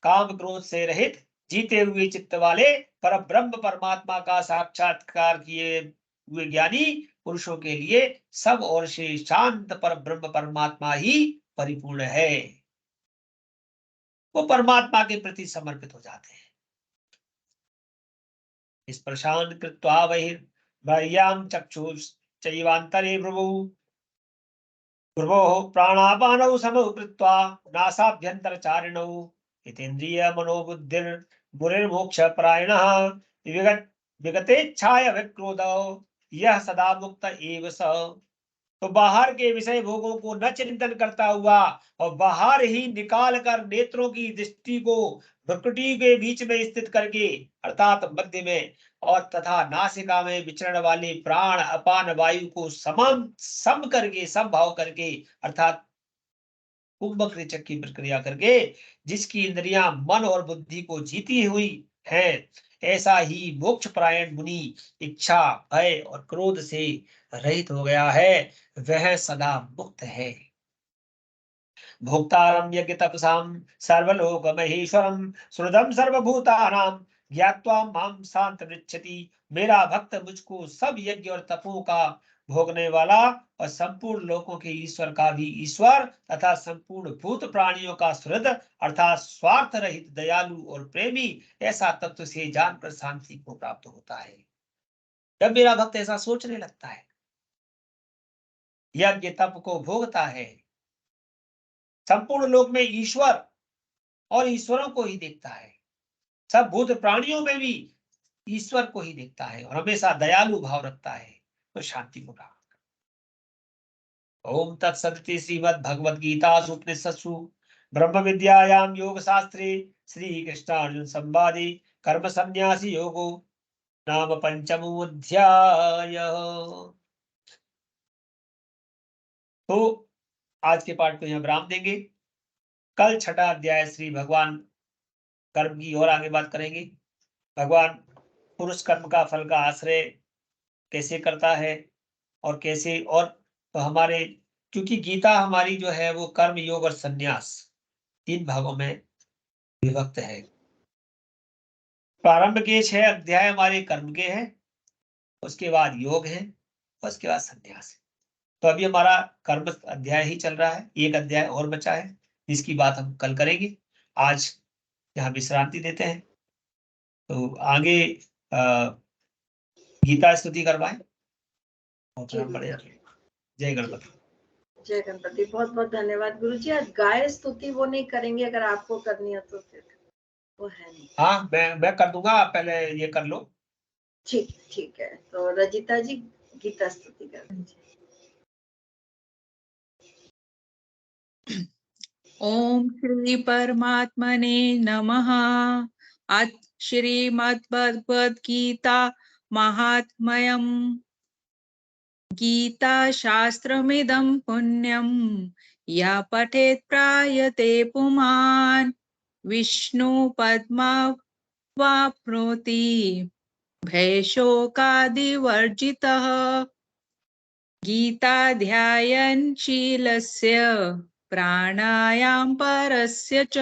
काम क्रोध से रहित जीते हुए चित्त वाले पर ब्रह्म परमात्मा का साक्षात्कार किए हुए ज्ञानी पुरुषों के लिए सब और से शांत पर ब्रह्म परमात्मा ही परिपूर्ण है। वो परमात्मा के प्रति समर्पित हो जाते हैं। इस प्रशांत कृत्वा बहिर्बाह्यां चक्षुश्चैवान्तरे भ्रुवोः प्राणापानौ समौ कृत्वा नासाभ्यन्तरचारिणौ हितेन्द्रिय मनोबुद्धिर्मुनिर्मोक्ष परायणः विगतेच्छाय विक्रोधौ यह सदा मुक्त एव स। तो बाहर के विषय भोगों को न चिंतन करता हुआ और बाहर ही निकाल कर नेत्रों की दृष्टि को भ्रुकुटी के बीच में स्थित करके अर्थात मध्य में और तथा नासिका में विचरण वाले प्राण अपान वायु को सम करके समभाव करके अर्थात कुंभक रेचक की प्रक्रिया करके जिसकी इंद्रियां मन और बुद्धि को जीती हुई हैं, ऐसा ही मोक्ष परायण मुनि इच्छा भय और क्रोध से रहित हो गया है, वह सदा मुक्त है। भोक्तारं यज्ञ तपसां सर्वलोक महेश्वरम सुहृदं सर्वभूतानां ज्ञात्वा मां शान्तमृच्छति। मेरा भक्त मुझको सब यज्ञ और तपों का भोगने वाला और संपूर्ण लोकों के ईश्वर का भी ईश्वर तथा संपूर्ण भूत प्राणियों का सुहृद अर्थात स्वार्थ रहित दयालु और प्रेमी ऐसा तत्व से जानकर शांति को प्राप्त होता है। जब मेरा भक्त ऐसा सोचने लगता है, यज्ञ तप को भोगता है, संपूर्ण लोक में ईश्वर और ईश्वरों को ही देखता है, सब भूत प्राणियों में भी ईश्वर को ही देखता है और हमेशा दयालु भाव रखता है, तो शांति को प्राप्त। ओम तत्सदिति श्रीमद् भगवद गीतासु उपनिषत्सु ब्रह्म विद्यायां योग शास्त्रे श्री कृष्णार्जुन संवादे कर्म संन्यासी योगो नाम पंचमो अध्याय। तो आज के पाठ को यहाँ विराम देंगे। कल छठा अध्याय श्री भगवान कर्म की और आगे बात करेंगे। भगवान पुरुष कर्म का फल का आश्रय कैसे करता है और कैसे, और तो हमारे क्योंकि गीता हमारी जो है वो कर्म योग और संन्यास 3 भागों में विभक्त है। प्रारंभ के 6 अध्याय हमारे कर्म के हैं, उसके बाद योग है, उसके बाद संन्यास है। तो अभी हमारा कर्म अध्याय ही चल रहा है, एक अध्याय और बचा है जिसकी बात हम कल करेंगे। आज यहाँ विश्रांति देते हैं, तो आगे गीता स्तुति करवाएं और फिर हम बढ़े। जय गणपति। जय गणपति। बहुत बहुत धन्यवाद गुरुजी। आज गाय स्तुति वो नहीं करेंगे, अगर आपको करनी है तो फिर वो है नहीं। हाँ मैं कर दूंगा, आप पहले ये कर लो। ठीक है, तो रजिता जी गीता स्तुति कर दीजिए। ओम श्री परमात्मने नमः। अथ श्रीमद्भगवद गीता महात्म्यम। गीता शास्त्रमिदं पुण्यं या पठेत् प्रायते पुमान् विष्णु पद्मावाप्नोति भयशोकादिवर्जितः। गीताध्यायन् शीलस्य प्राणायां परस्य च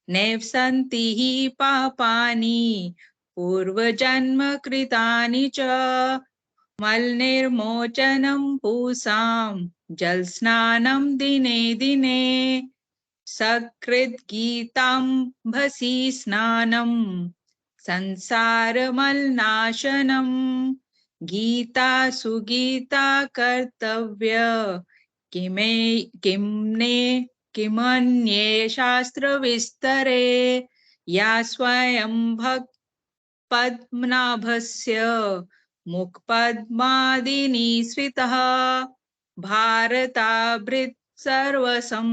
नैवसन्ति हि पापानि पूर्वजन्म कृतानि च। मलनिर्मोचनं पूसां जलस्नानं दिने दिने सकृद्गीताम्भसि स्नानं संसारमलनाशनं। गीता सुगीता कर्तव्य किमन्ये शास्त्रविस्तरे या स्वयं पद्मनाभस्य मुखपद्मादिनिसृतः भारताभृत् सर्वसं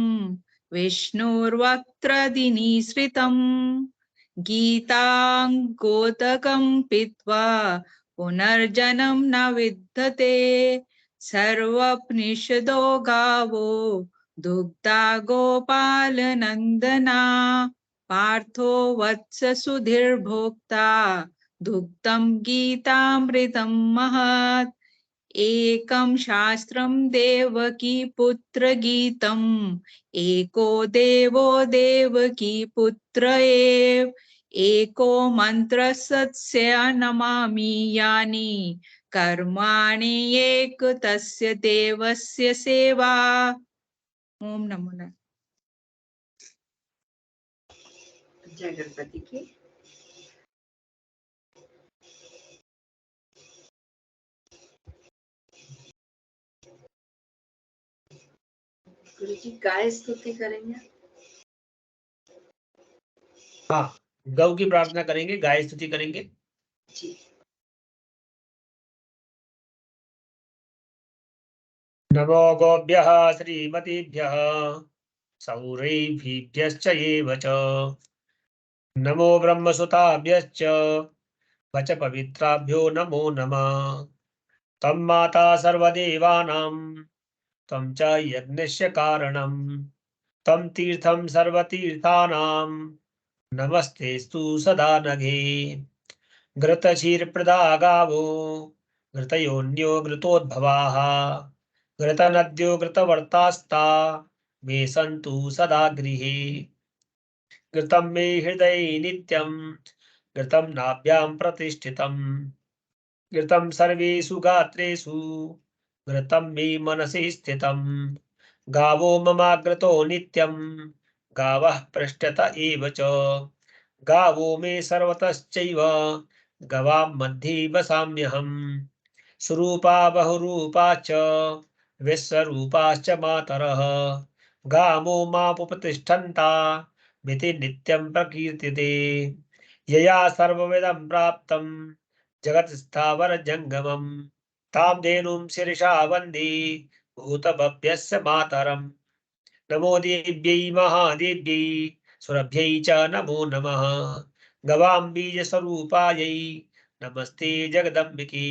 विष्णुर्वक्त्रदिनिसृतम्। गीताङ्गोतकं पीत्वा पुनर्जन्म न विद्यते सर्वोपनिषदो गावो दुग्धा गोपालनन्दना पार्थो वत्स सुधीर्भोक्ता दुग्धं गीतामृतं महत्। एकं शास्त्रं देवकी पुत्र गीतम् एको देवो देवकी पुत्र एव एको मंत्र सत्स्य नमामि यानि कर्माणि एक तस्य देवस्य सेवा। ओम नमो नारायण। जय गणपति की। गुरु जी गाय स्तुति करेंगे? हाँ, गौ की प्रार्थना करेंगे, गाय स्तुति करेंगे। जी। नमो गोभ्यः श्रीमतीभ्यः सौरैभ्यश्च एव च। नमो ब्रह्मसुताभ्यश्च वच पवित्राभ्यो नमो नमः। तं माता सर्वदेवानां तं च यज्ञस्य कारणं तं तीर्थं सर्वतीर्थानां नमस्तेस्तु सदा नघे। घृतक्षीरप्रदा गावो घृतयोन्यो घृतोद्भवाः घृतनद्यो घृतवर्तास्ता मे सन्तु सदा गृहे। घृतं मे हृदये नित्यं घृतं नाभ्यां प्रतिष्ठितम् घृतं सर्वेषु गात्रेषु घृतं मे मनसि स्थितम्। गावो ममाग्रतो नित्यं गावः पृष्ठत एव च। गावो मे सर्वतश्चैव गवां मध्ये वसाम्यहम्। स्वरूपा बहुरूपा च विश्वरूपाश्च मातरः। गावो मामुपतिष्ठन्ता मिति नित्यं प्रकीर्त्यते। यया सर्वमिदं प्राप्तं जगत् स्थावर जंगमम् तां धेनुं शिरसा वन्दे भूतभव्यस्य मातरम्। नमो देव्यै महादेव्यै सुरभ्यै च नमो नमः। गवां बीजस्वरूपायै नमस्ते जगदम्बिके।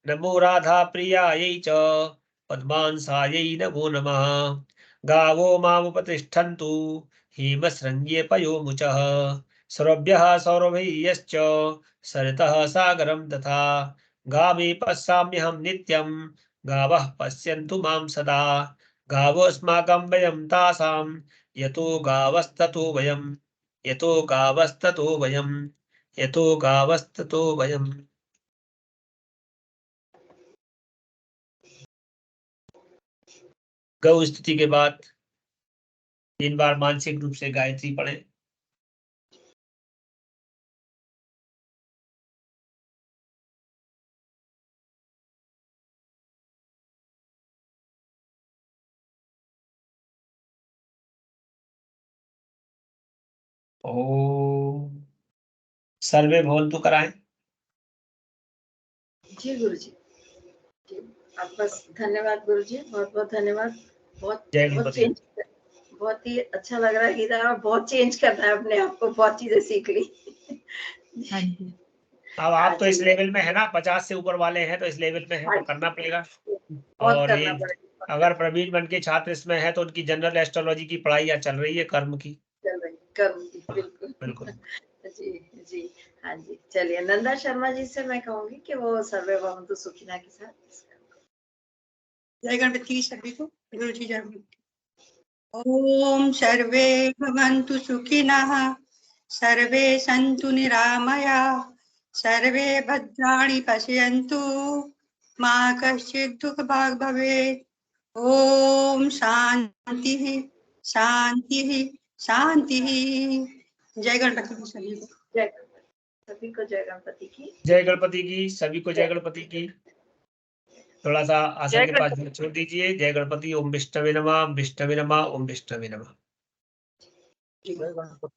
नमो राधाप्रियायै च पद्मांसायै नमो नमः। गावो मामुपतिष्ठन्तु हेमशृङ्गे पयोमुचः। सुरभ्यः सौरभैश्च सरितः सागरं तथा। गावे पश्याम्यहं नित्यं गावः पश्यन्तु मां सदा। गावोऽस्माकं वयं तासां यतो गावस्ततो वयं यतो गावस्ततो वयं यतो गावस्ततो वयं। गौ स्तुति के बाद 3 बार मानसिक रूप से गायत्री पढ़ें। ओम सर्वे भवन्तु कराएं। जी गुरु जी। आपका धन्यवाद गुरु जी, बहुत बहुत धन्यवाद। बहुत जय बहुत गणपति। चेंज, बहुत ही अच्छा लग रहा है गीता, और बहुत चेंज करना है अपने आप को, बहुत चीजें सीख ली। हाँ जी। अब आप तो इस लेवल में है ना, 50 से ऊपर वाले हैं तो इस लेवल में है तो करना पड़ेगा। बहुत और करना ये पड़ेगा। अगर प्रवीण बन के छात्र इसमें है तो उनकी जनरल एस्ट्रोलॉजी की पढ़ाई चल रही है, कर्म की। चल रही करूंगी, बिल्कुल बिल्कुल। जी जी। हाँ जी, चलिए नंदा शर्मा जी से मैं कहूंगी कि वो सर्वे भवन्तु सुखिना के साथ। जय गणपति सभी को। गुरु जी जय। ओम सर्वे भवन्तु सुखिनः, सर्वे सन्तु निरामयाः, सर्वे भद्राणि पश्यन्तु, मा कश्चित् दुःखभाग् भवेत्। ओम शांतिः शांतिः शांतिः। जय गणपति सभी को। जय गणपति सभी को। जय गणपति की। जय गणपति की सभी को। जय गणपति की। थोड़ा सा आसन के पास छोड़ दीजिए। जय गणपति। ओम विष्णवे नमः, विष्णवे नमः, ओम विष्णवे नमः। जय गणपति।